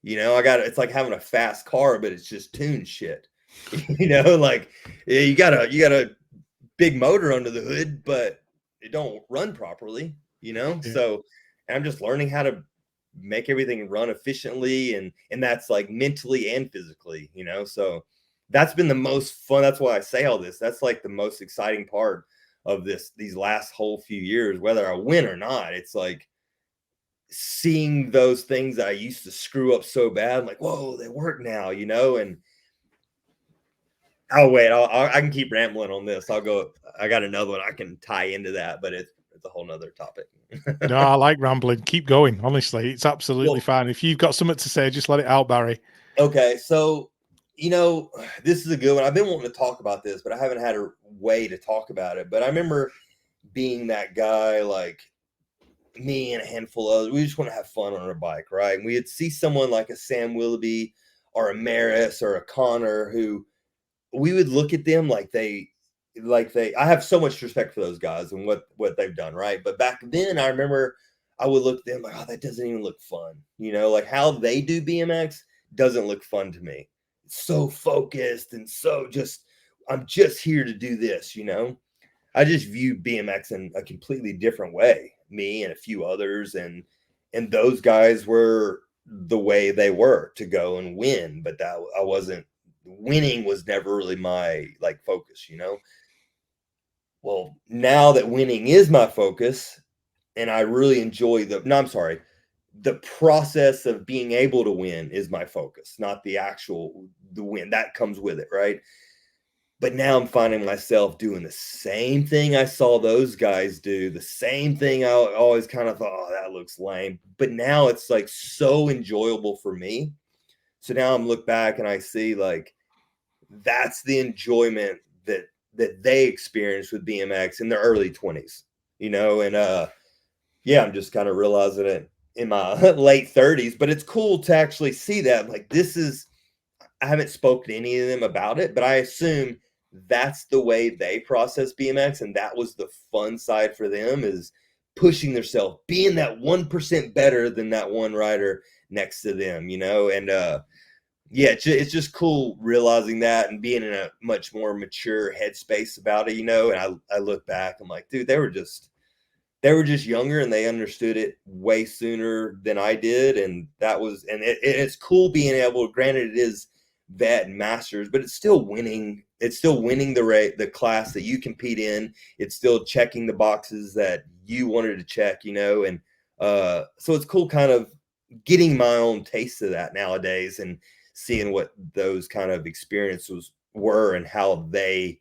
You know, it's like having a fast car, but it's just tuned shit. You know, like you got a big motor under the hood, but it don't run properly, you know? Yeah. So I'm just learning how to make everything run efficiently and that's like mentally and physically, you know? So that's been the most fun. That's why I say all this. That's like the most exciting part of these last whole few years, whether I win or not. It's like seeing those things that I used to screw up so bad, like, whoa, they work now, you know? And oh wait, I can keep rambling on this. I got another one I can tie into that, but it's a whole nother topic. No, I like rambling. Keep going. Honestly, it's absolutely Well, fine. If you've got something to say, just let it out, Barry. okay, so You know, this is a good one. I've been wanting to talk about this, but I haven't had a way to talk about it. But I remember being that guy, like me and a handful of others, we just want to have fun on our bike, right? And we'd see someone like a Sam Willoughby or a Maris or a Connor who we would look at them like I have so much respect for those guys and what they've done, right? But back then I remember I would look at them like, oh, that doesn't even look fun. You know, like how they do BMX doesn't look fun to me. It's so focused and so just I'm just here to do this, you know. I just view BMX in a completely different way. Me and a few others, and those guys were the way they were to go and win. But that I wasn't. Winning was never really my like focus, you know. Well, now that winning is my focus, and I really enjoy the process of being able to win is my focus, not the win that comes with it, right? But now I'm finding myself doing the same thing I saw those guys do, the same thing I always kind of thought, oh, that looks lame. But now it's like so enjoyable for me. So now I'm look back and I see like that's the enjoyment that they experienced with BMX in their early 20s, you know, and yeah, I'm just kind of realizing it in my late 30s, but it's cool to actually see that. Like I haven't spoken to any of them about it, but I assume that's the way they process BMX, and that was the fun side for them is pushing themselves, being that 1% better than that one rider next to them, you know, and yeah, it's just cool realizing that and being in a much more mature headspace about it, you know. And I look back, I'm like, dude, they were just younger and they understood it way sooner than I did, and it's cool being able. Granted, it is vet and masters, but it's still winning. It's still winning the class that you compete in. It's still checking the boxes that you wanted to check, you know. And so it's cool, kind of getting my own taste of that nowadays and seeing what those kind of experiences were and how they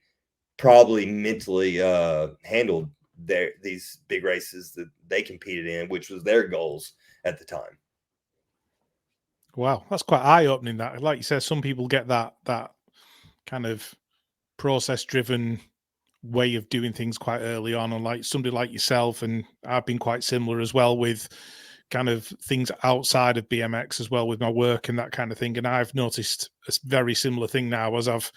probably mentally handled these big races that they competed in, which was their goals at the time. Wow, that's quite eye-opening. That, like you said, some people get that kind of process-driven way of doing things quite early on, and like somebody like yourself, and I've been quite similar as well with kind of things outside of BMX as well with my work and that kind of thing. And I've noticed a very similar thing now as I've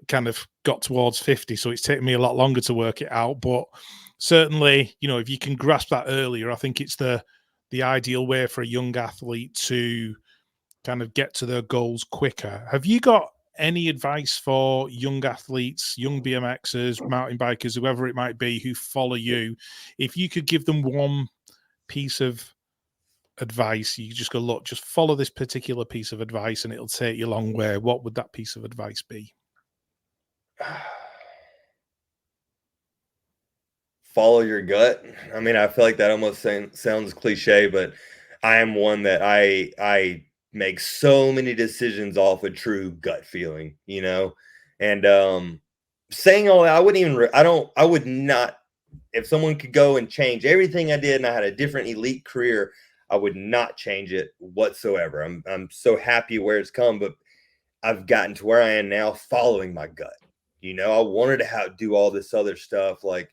kind of got towards 50. So it's taken me a lot longer to work it out. But certainly, you know, if you can grasp that earlier, I think it's the ideal way for a young athlete to kind of get to their goals quicker. Have you got any advice for young athletes, young BMXers, mountain bikers, whoever it might be, who follow you? If you could give them one piece of advice, you just go, look, just follow this particular piece of advice and it'll take you a long way, what would that piece of advice be? Follow your gut. I mean, I feel like that almost sounds cliche, but I am one that I make so many decisions off a true gut feeling, you know. And saying all that, I wouldn't even I would not, if someone could go and change everything I did and I had a different elite career, I would not change it whatsoever. I'm so happy where it's come, but I've gotten to where I am now following my gut. You know, I wanted to do all this other stuff. Like,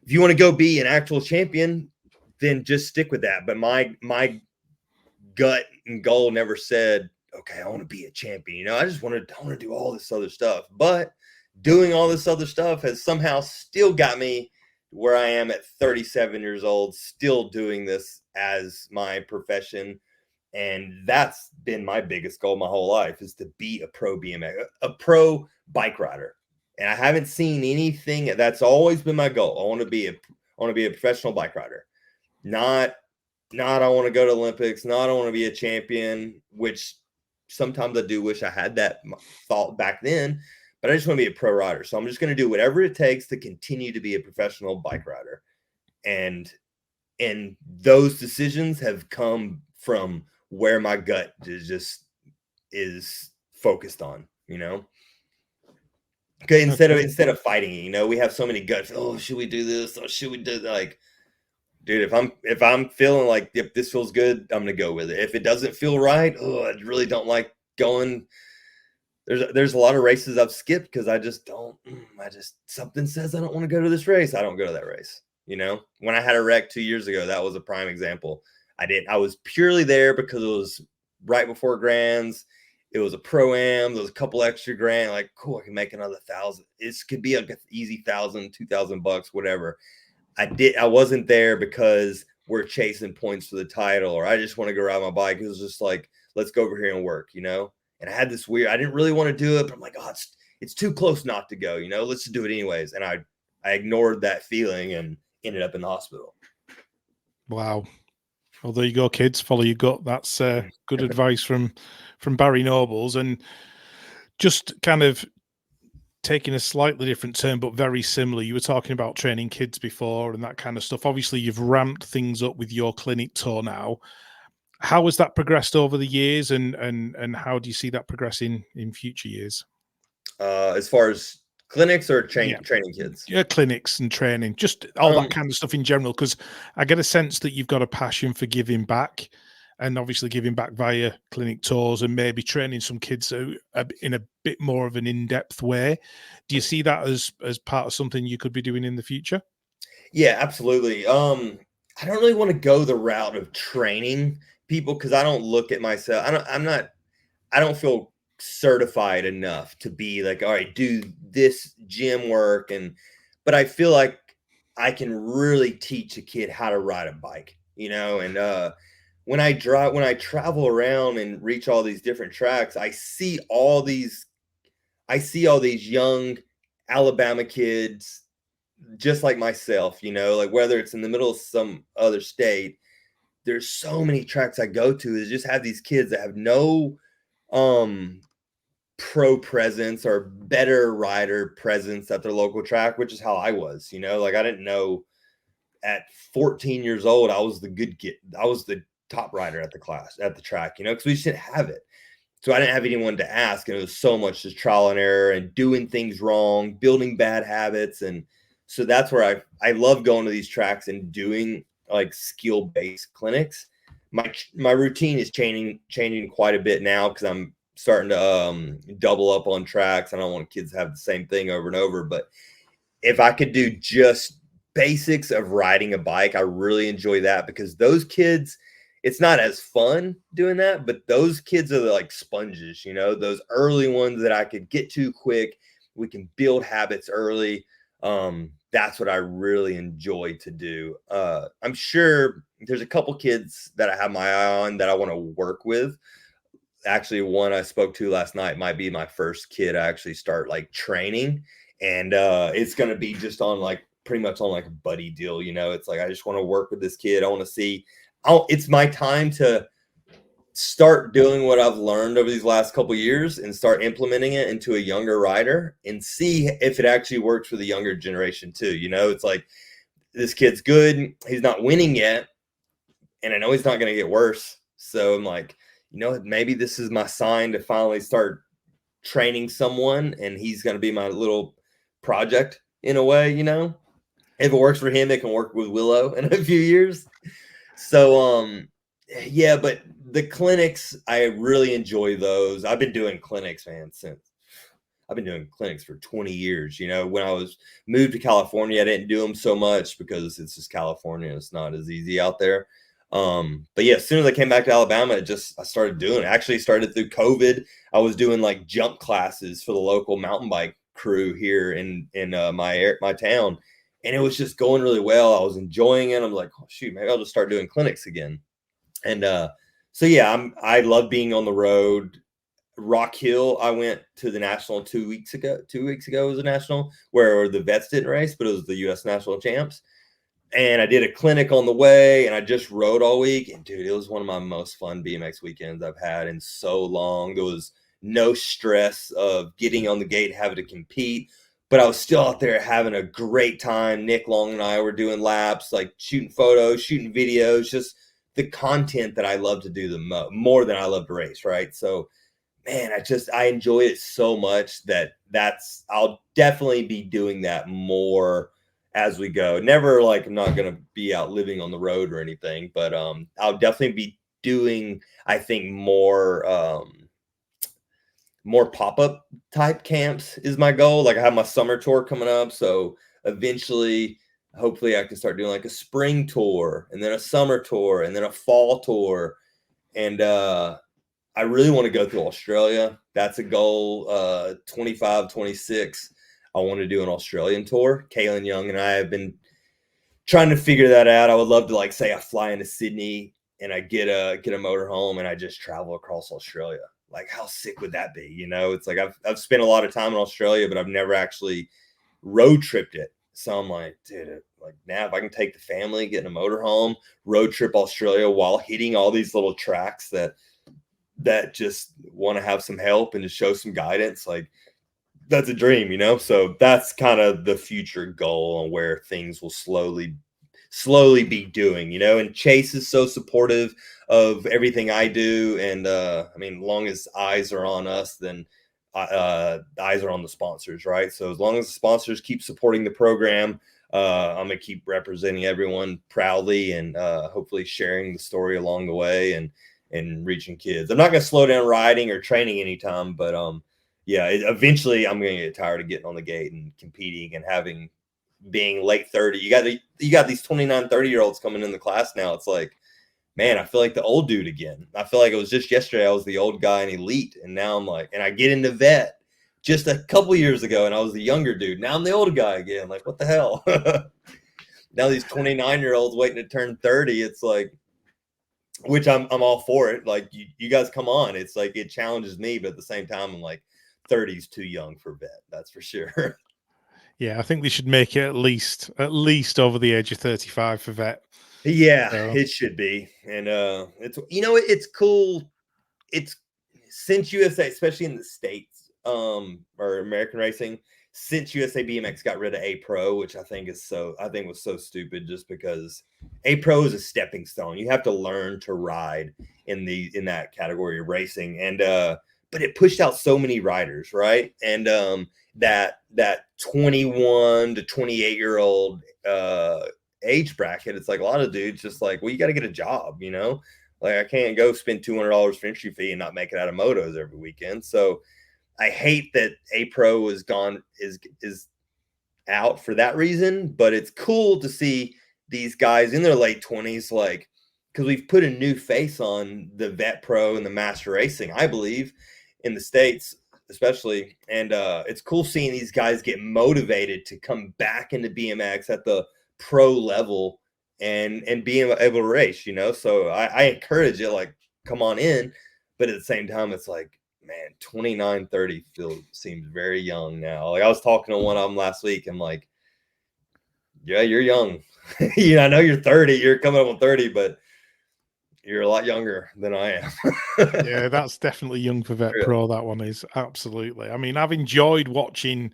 if you want to go be an actual champion, then just stick with that. But my gut and goal never said, okay, I want to be a champion. You know, I want to do all this other stuff. But doing all this other stuff has somehow still got me where I am at 37 years old, still doing this as my profession. And that's been my biggest goal my whole life, is to be a pro BMX, a pro bike rider. And I haven't seen anything. That's always been my goal. I want to be a professional bike rider. Not I want to go to Olympics. Not I want to be a champion, which sometimes I do wish I had that thought back then. But I just want to be a pro rider. So I'm just going to do whatever it takes to continue to be a professional bike rider. And those decisions have come from where my gut is focused on, you know. Okay, instead of fighting, you know, we have so many guts. Oh, should we do this? Or should we do that? Like, dude, if I'm feeling like if this feels good, I'm gonna go with it. If it doesn't feel right, oh, I really don't like going there's a lot of races I've skipped because I just don't. Something says I don't want to go to this race. I don't go to that race. When I had a wreck 2 years ago, that was a prime example. I was purely there because it was right before Grands. It was a pro-am. There was a couple extra grand. Like, cool, I can make another 1,000. This could be an easy $1,000, $2,000, whatever. I wasn't there because we're chasing points for the title, or I just want to go ride my bike. It was just like, let's go over here and work, And I had this I didn't really want to do it, but I'm like, oh, it's too close not to go, let's just do it anyways. And I ignored that feeling and ended up in the hospital. Wow. Well, there you go, kids. Follow your gut. That's good advice from Barry Nobles. And just kind of taking a slightly different turn, but very similar. You were talking about training kids before and that kind of stuff. Obviously, you've ramped things up with your clinic tour now. How has that progressed over the years, and how do you see that progressing in future years? As far as clinics or training kids? Yeah, clinics and training, just all that kind of stuff in general, because I get a sense that you've got a passion for giving back, and obviously giving back via clinic tours and maybe training some kids in a bit more of an in-depth way. Do you see that as part of something you could be doing in the future? Yeah, absolutely. I don't really want to go the route of training people because I don't look at myself. I don't feel certified enough to be like, all right, do this gym work. But I feel like I can really teach a kid how to ride a bike, and when I travel around and reach all these different tracks, I see all these young Alabama kids just like myself, like whether it's in the middle of some other state, there's so many tracks I go to is just have these kids that have no pro presence or better rider presence at their local track, which is how I was, like I didn't know at 14 years old I was the good kid. I was the top rider at the track, because we just didn't have it. So I didn't have anyone to ask, and it was so much just trial and error and doing things wrong, building bad habits. And so that's where I love going to these tracks and doing like skill-based clinics. My routine is changing quite a bit now because I'm starting to double up on tracks. I don't want kids to have the same thing over and over, but if I could do just basics of riding a bike, I really enjoy that because those kids, it's not as fun doing that, but those kids are like sponges, those early ones that I could get to quick. We can build habits early. That's what I really enjoy to do. I'm sure there's a couple kids that I have my eye on that I want to work with. Actually, one I spoke to last night might be my first kid I actually start like training. And it's going to be just on like pretty much on like a buddy deal. It's like, I just want to work with this kid. I want to see, it's my time to start doing what I've learned over these last couple of years and start implementing it into a younger rider and see if it actually works for the younger generation too. It's like, this kid's good. He's not winning yet. And I know he's not going to get worse. So I'm like, maybe this is my sign to finally start training someone, and he's going to be my little project in a way. If it works for him, it can work with Willow in a few years. So yeah, but the clinics, I really enjoy those. I've been doing clinics, man, I've been doing clinics for 20 years. When I was moved to California, I didn't do them so much because it's just California. It's not as easy out there. But yeah, as soon as I came back to Alabama, I started doing it. Actually started through COVID. I was doing like jump classes for the local mountain bike crew here in my town. And it was just going really well. I was enjoying it. I'm like, oh shoot, maybe I'll just start doing clinics again. And so yeah, I love being on the road. Rock Hill, I went to the national 2 weeks ago. 2 weeks ago was a national where the vets didn't race, but it was the U.S. national champs. And I did a clinic on the way, and I just rode all week. And dude, it was one of my most fun BMX weekends I've had in so long. There was no stress of getting on the gate, having to compete, but I was still out there having a great time. Nick Long and I were doing laps, like shooting photos, shooting videos, just the content that I love to do more than I love to race. Right. So, man, I enjoy it so much I'll definitely be doing that more as we go. Never like, I'm not going to be out living on the road or anything, but I'll definitely be doing, I think, more more pop-up type camps is my goal. Like I have my summer tour coming up, so eventually hopefully I can start doing like a spring tour and then a summer tour and then a fall tour. And I really want to go through Australia. That's a goal. 25, 26. I want to do an Australian tour. Kaylin Young and I have been trying to figure that out. I would love to, like, say I fly into Sydney and I get a motorhome and I just travel across Australia. Like, how sick would that be? You know, it's like I've spent a lot of time in Australia, but I've never actually road tripped it. So I'm like, dude, like now if I can take the family, get in a motorhome, road trip Australia while hitting all these little tracks that just want to have some help and to show some guidance, like that's a dream, you know? So that's kind of the future goal on where things will slowly be doing, you know? And Chase is so supportive of everything I do. And I mean, long as eyes are on us, then eyes are on the sponsors, right? So as long as the sponsors keep supporting the program, I'm gonna keep representing everyone proudly and hopefully sharing the story along the way and reaching kids. I'm not gonna slow down riding or training anytime, but yeah, eventually I'm gonna get tired of getting on the gate and competing and being late 30. You got these 29, 30-year-olds coming in the class now. It's like, man, I feel like the old dude again. I feel like it was just yesterday I was the old guy in elite, and now I'm like, and I get into vet just a couple years ago, and I was the younger dude. Now I'm the old guy again. Like, what the hell? Now these 29-year-olds waiting to turn 30. It's like, which I'm all for it. Like, you guys come on. It's like it challenges me, but at the same time, I'm like, 30 is too young for vet. That's for sure. Yeah, I think they should make it at least over the age of 35 for vet. Yeah, So, it should be. And it's, you know, it's cool. It's since USA, especially in the States, or American racing, since USA BMX got rid of A Pro, which I think was so stupid, just because A Pro is a stepping stone. You have to learn to ride in that category of racing. And but it pushed out so many riders, right? And that 21 to 28-year-old age bracket, it's like a lot of dudes just like, well, you got to get a job, you know? Like I can't go spend $200 for entry fee and not make it out of motos every weekend. So I hate that A Pro is out for that reason, but it's cool to see these guys in their late 20s, like, because we've put a new face on the vet pro and the master racing, I believe, in the States especially. And it's cool seeing these guys get motivated to come back into BMX at the pro level and being able to race, you know? So I encourage it, like, come on in. But at the same time, it's like, man, 29, 30 seems very young now. Like I was talking to one of them last week. I'm like, yeah, you're young. I know you're 30. You're coming up on 30, but you're a lot younger than I am. yeah, that's definitely young for vet pro. That one is absolutely. I mean, I've enjoyed watching,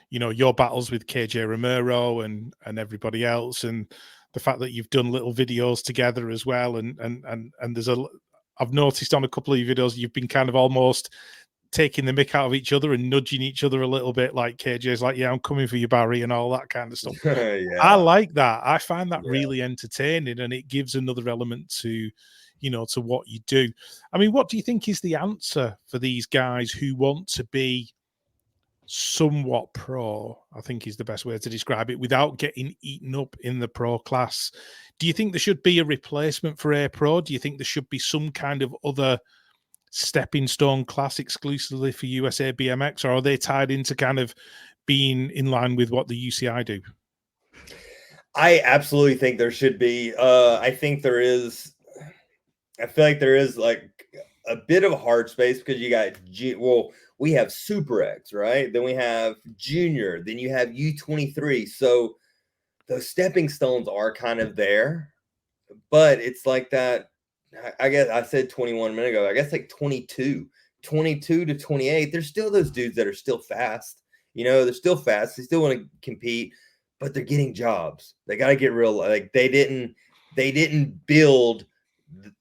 your battles with KJ Romero and everybody else, and the fact that you've done little videos together as well. And I've noticed on a couple of your videos you've been kind of almost taking the mick out of each other and nudging each other a little bit. Like KJ's like, yeah, I'm coming for you, Barry, and all that kind of stuff. Yeah. I like that. I find that really entertaining, and it gives another element to to what you do. I mean, what do you think is the answer for these guys who want to be somewhat pro, I think is the best way to describe it, without getting eaten up in the pro class? Do you think there should be a replacement for A Pro? Do you think there should be some kind of other stepping stone class exclusively for USA BMX, or are they tied into kind of being in line with what the UCI do? I absolutely think there should be. I think there is. I feel like there is like a bit of a hard space because you got we have Super X, right? Then we have Junior, then you have U23. So those stepping stones are kind of there, but it's like that. I guess I said 21 a minute ago. I guess like 22 to 28. There's still those dudes that are still fast. They're still fast. They still want to compete, but they're getting jobs. They got to get real. Like they didn't build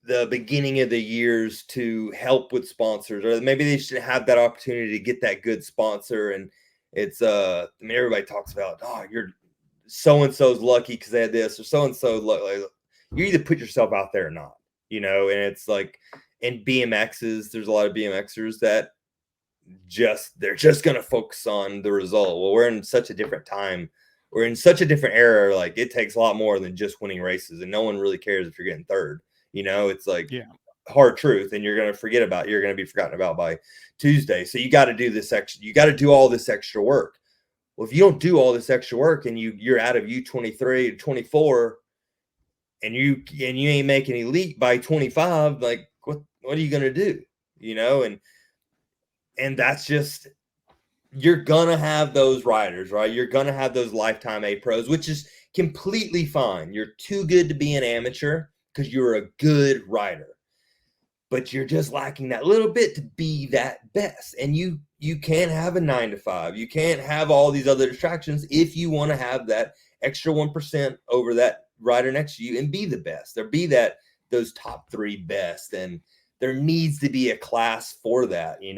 the beginning of the years to help with sponsors, or maybe they should have that opportunity to get that good sponsor. And it's I mean, everybody talks about, oh, you're so and so's lucky because they had this, or so and so. Like, you either put yourself out there or not, and it's like in BMXs, there's a lot of BMXers that they're just going to focus on the result. Well, we're in such a different time. We're in such a different era. Like, it takes a lot more than just winning races, and no one really cares if you're getting third. It's like hard truth, and you're going to be forgotten about by Tuesday. So you got to do this extra. You got to do all this extra work. Well, if you don't do all this extra work and you're out of U23 to 24, and you ain't making elite by 25, like what are you going to do? And that's just, you're going to have those riders, right? You're going to have those lifetime A pros, which is completely fine. You're too good to be an amateur because you're a good rider, but you're just lacking that little bit to be that best. And you can't have a 9 to 5. You can't have all these other distractions if you want to have that extra 1% over that rider next to you and be the best, or be those top 3 best. And there needs to be a class for that, I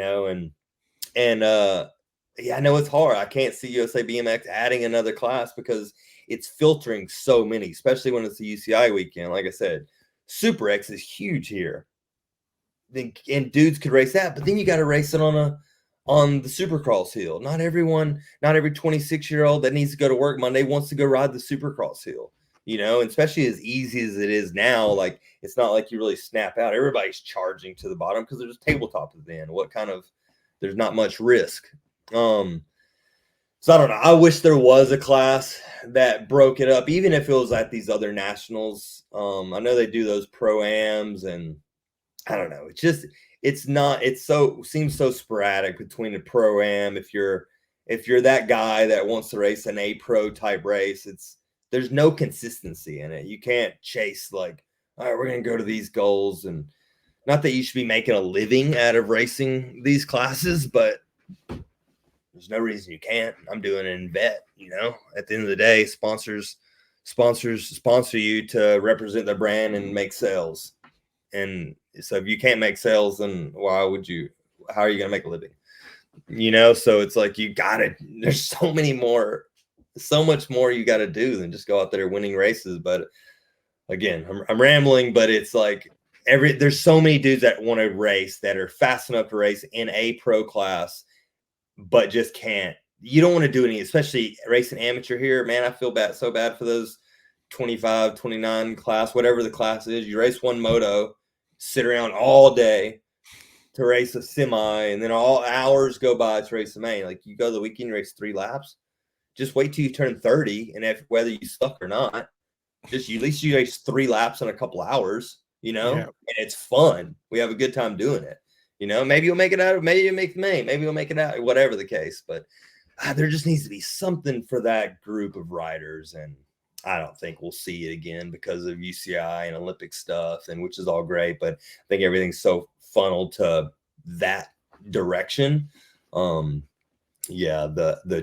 know it's hard. I can't see USA BMX adding another class because it's filtering so many, especially when it's the UCI weekend. Like I said, Super X is huge here, and dudes could race that, but then you got to race it on the Supercross hill. Not every 26-year-old that needs to go to work Monday wants to go ride the Supercross hill, and especially as easy as it is now. Like, it's not like you really snap out. Everybody's charging to the bottom because there's tabletop at the end. There's not much risk. So I don't know. I wish there was a class that broke it up, even if it was at these other nationals. I know they do those pro-ams, and I don't know. Seems so sporadic between the pro-am. If you're that guy that wants to race an A pro type race, there's no consistency in it. You can't chase like, all right, we're going to go to these goals. And not that you should be making a living out of racing these classes, but there's no reason you can't. I'm doing it in vet, at the end of the day, sponsors sponsor you to represent their brand and make sales. And so if you can't make sales, then how are you going to make a living? So it's like, there's so much more you got to do than just go out there winning races. But again, I'm rambling, but it's like there's so many dudes that want to race, that are fast enough to race in a pro class, but just can't. You don't want to do any, especially racing amateur here. Man, I feel so bad for those 25, 29 class, whatever the class is. You race one moto, sit around all day to race a semi, and then all hours go by to race a main. Like, you go the weekend, you race 3 laps. Just wait till you turn 30, and whether you suck or not, at least you race 3 laps in a couple hours, and it's fun. We have a good time doing it. Maybe you'll make it out. Maybe you'll make the main. Maybe you'll make it out. Whatever the case, but there just needs to be something for that group of riders, and I don't think we'll see it again because of UCI and Olympic stuff, and which is all great, but I think everything's so funneled to that direction. The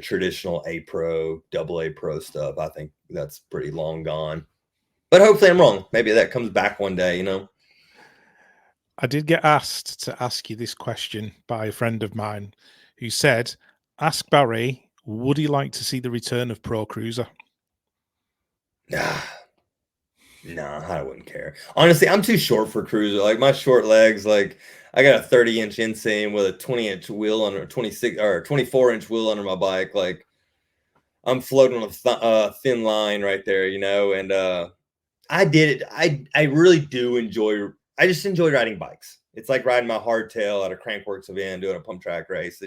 traditional A Pro, double A Pro stuff, I think that's pretty long gone. But hopefully I'm wrong. Maybe that comes back one day, I did get asked to ask you this question by a friend of mine who said, ask Barry, would he like to see the return of Pro Cruiser? No, I wouldn't care. Honestly, I'm too short for Cruiser. Like, my short legs, like, I got a 30-inch inseam with a 20-inch wheel under 26 or 24-inch wheel under my bike. Like, I'm floating on a thin line right there, and I did it. I really do enjoy. I just enjoy riding bikes. It's like riding my hardtail at a Crankworks event, doing a pump track race.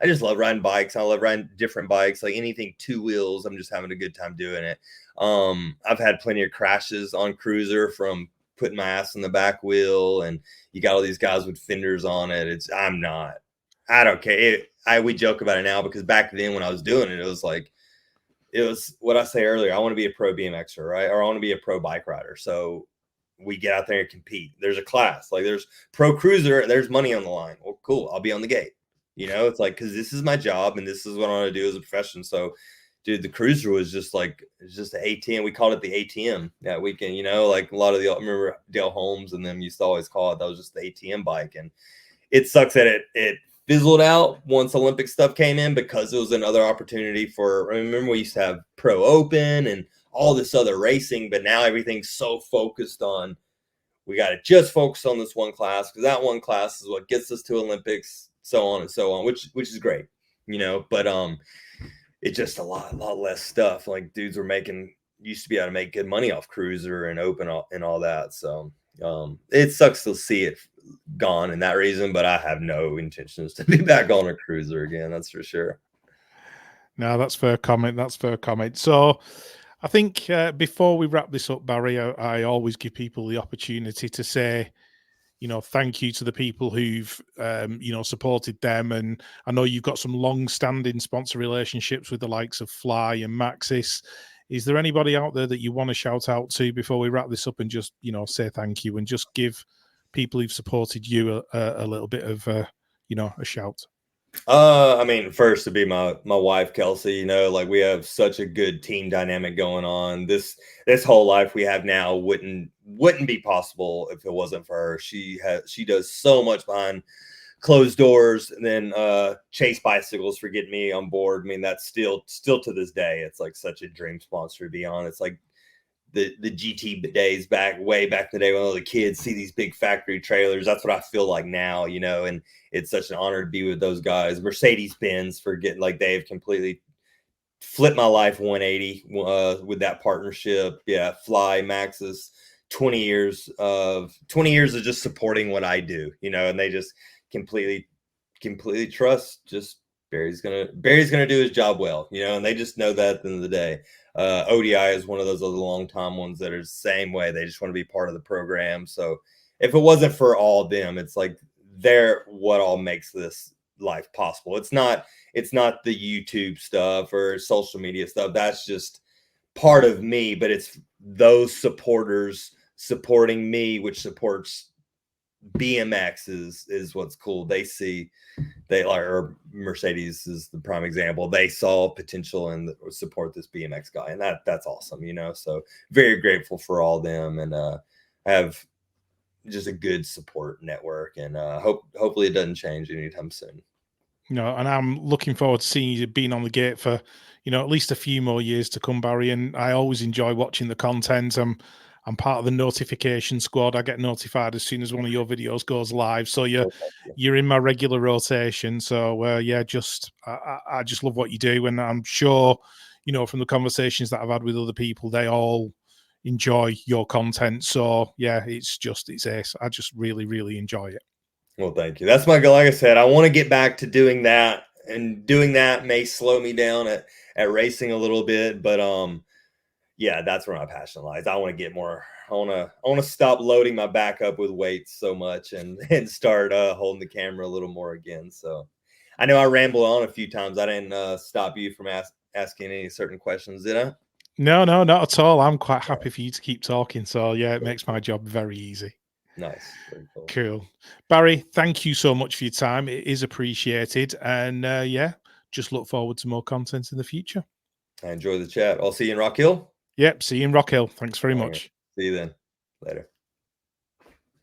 I just love riding bikes. I love riding different bikes, like anything 2 wheels. I'm just having a good time doing it. I've had plenty of crashes on Cruiser from putting my ass in the back wheel, and you got all these guys with fenders on it. I don't care. We joke about it now, because back then when I was doing it, it was what I say earlier. I want to be a pro BMXer, right? Or I want to be a pro bike rider. So we get out there and compete. There's a class, like there's Pro Cruiser, there's money on the line. Well, cool. I'll be on the gate. It's like, because this is my job and this is what I want to do as a profession. So, dude, the Cruiser was just like, it's just an ATM. We called it the ATM that weekend, like a lot of I remember Dale Holmes and them used to always call it, that was just the ATM bike. And it sucks that it fizzled out once Olympic stuff came in, because it was another opportunity for, remember we used to have Pro Open and all this other racing, but now everything's so focused on, we got to just focus on this one class, because that one class is what gets us to Olympics. so on and so on, which is great, you know. But it's just a lot less stuff. Like dudes were used to be able to make good money off cruiser and open and all that. So it sucks to see it gone in that reason, but I have no intentions to be back on a cruiser again. That's for sure. No, that's fair comment. That's fair comment. So I think before we wrap this up, Barry, I always give people the opportunity to say, you know, thank you to the people who've, you know, supported them. And I know you've got some long-standing sponsor relationships with the likes of Fly and Maxis. Is there anybody out there that you want to shout out to before we wrap this up and just, you know, say thank you and just give people who've supported you a little bit of, you know, a shout? I mean, first to be my wife, Kelsey, you know, like we have such a good team dynamic going on. This whole life we have now wouldn't be possible if it wasn't for her. She does so much behind closed doors, and then Chase Bicycles for getting me on board. I mean, that's still to this day, it's like such a dream sponsor to be on. It's like the GT days way back in the day when all the kids see these big factory trailers. That's what I feel like now, you know, and it's such an honor to be with those guys. Mercedes-Benz for getting, like, they've completely flipped my life 180 with that partnership. Yeah, Fly, Maxis, 20 years of just supporting what I do, you know, and they just completely trust just Barry's gonna do his job well, you know, and they just know that at the end of the day. ODI is one of those other long time ones that are the same way. They just want to be part of the program. So if it wasn't for all of them, it's like they're what all makes this life possible. It's not the YouTube stuff or social media stuff. That's just part of me, but it's those supporters supporting me, which supports BMX is what's cool. Or Mercedes is the prime example. They saw potential and support this BMX guy, and that's awesome, you know. So very grateful for all them, and have just a good support network, and hopefully it doesn't change anytime soon. No, and I'm looking forward to seeing you being on the gate for, you know, at least a few more years to come, Barry. And I always enjoy watching the content. I'm part of the notification squad. I get notified as soon as one of your videos goes live. So you're in my regular rotation. So yeah, I just love what you do, and I'm sure, you know, from the conversations that I've had with other people, they all enjoy your content. So yeah, it's ace. I just really enjoy it. Well, thank you. That's my goal. Like I said, I want to get back to doing that, and doing that may slow me down at racing a little bit, but yeah, that's where my passion lies. I want to get more. I want to stop loading my back up with weights so much and start holding the camera a little more again. So I know I rambled on a few times. I didn't stop you from asking any certain questions, did I? No, not at all. I'm quite happy for you to keep talking. So yeah, it makes my job very easy. Nice. Very cool. Cool. Barry, thank you so much for your time. It is appreciated. And yeah, just look forward to more content in the future. I enjoy the chat. I'll see you in Rock Hill. Yep. See you in Rock Hill. Thanks very much. See you then. Later.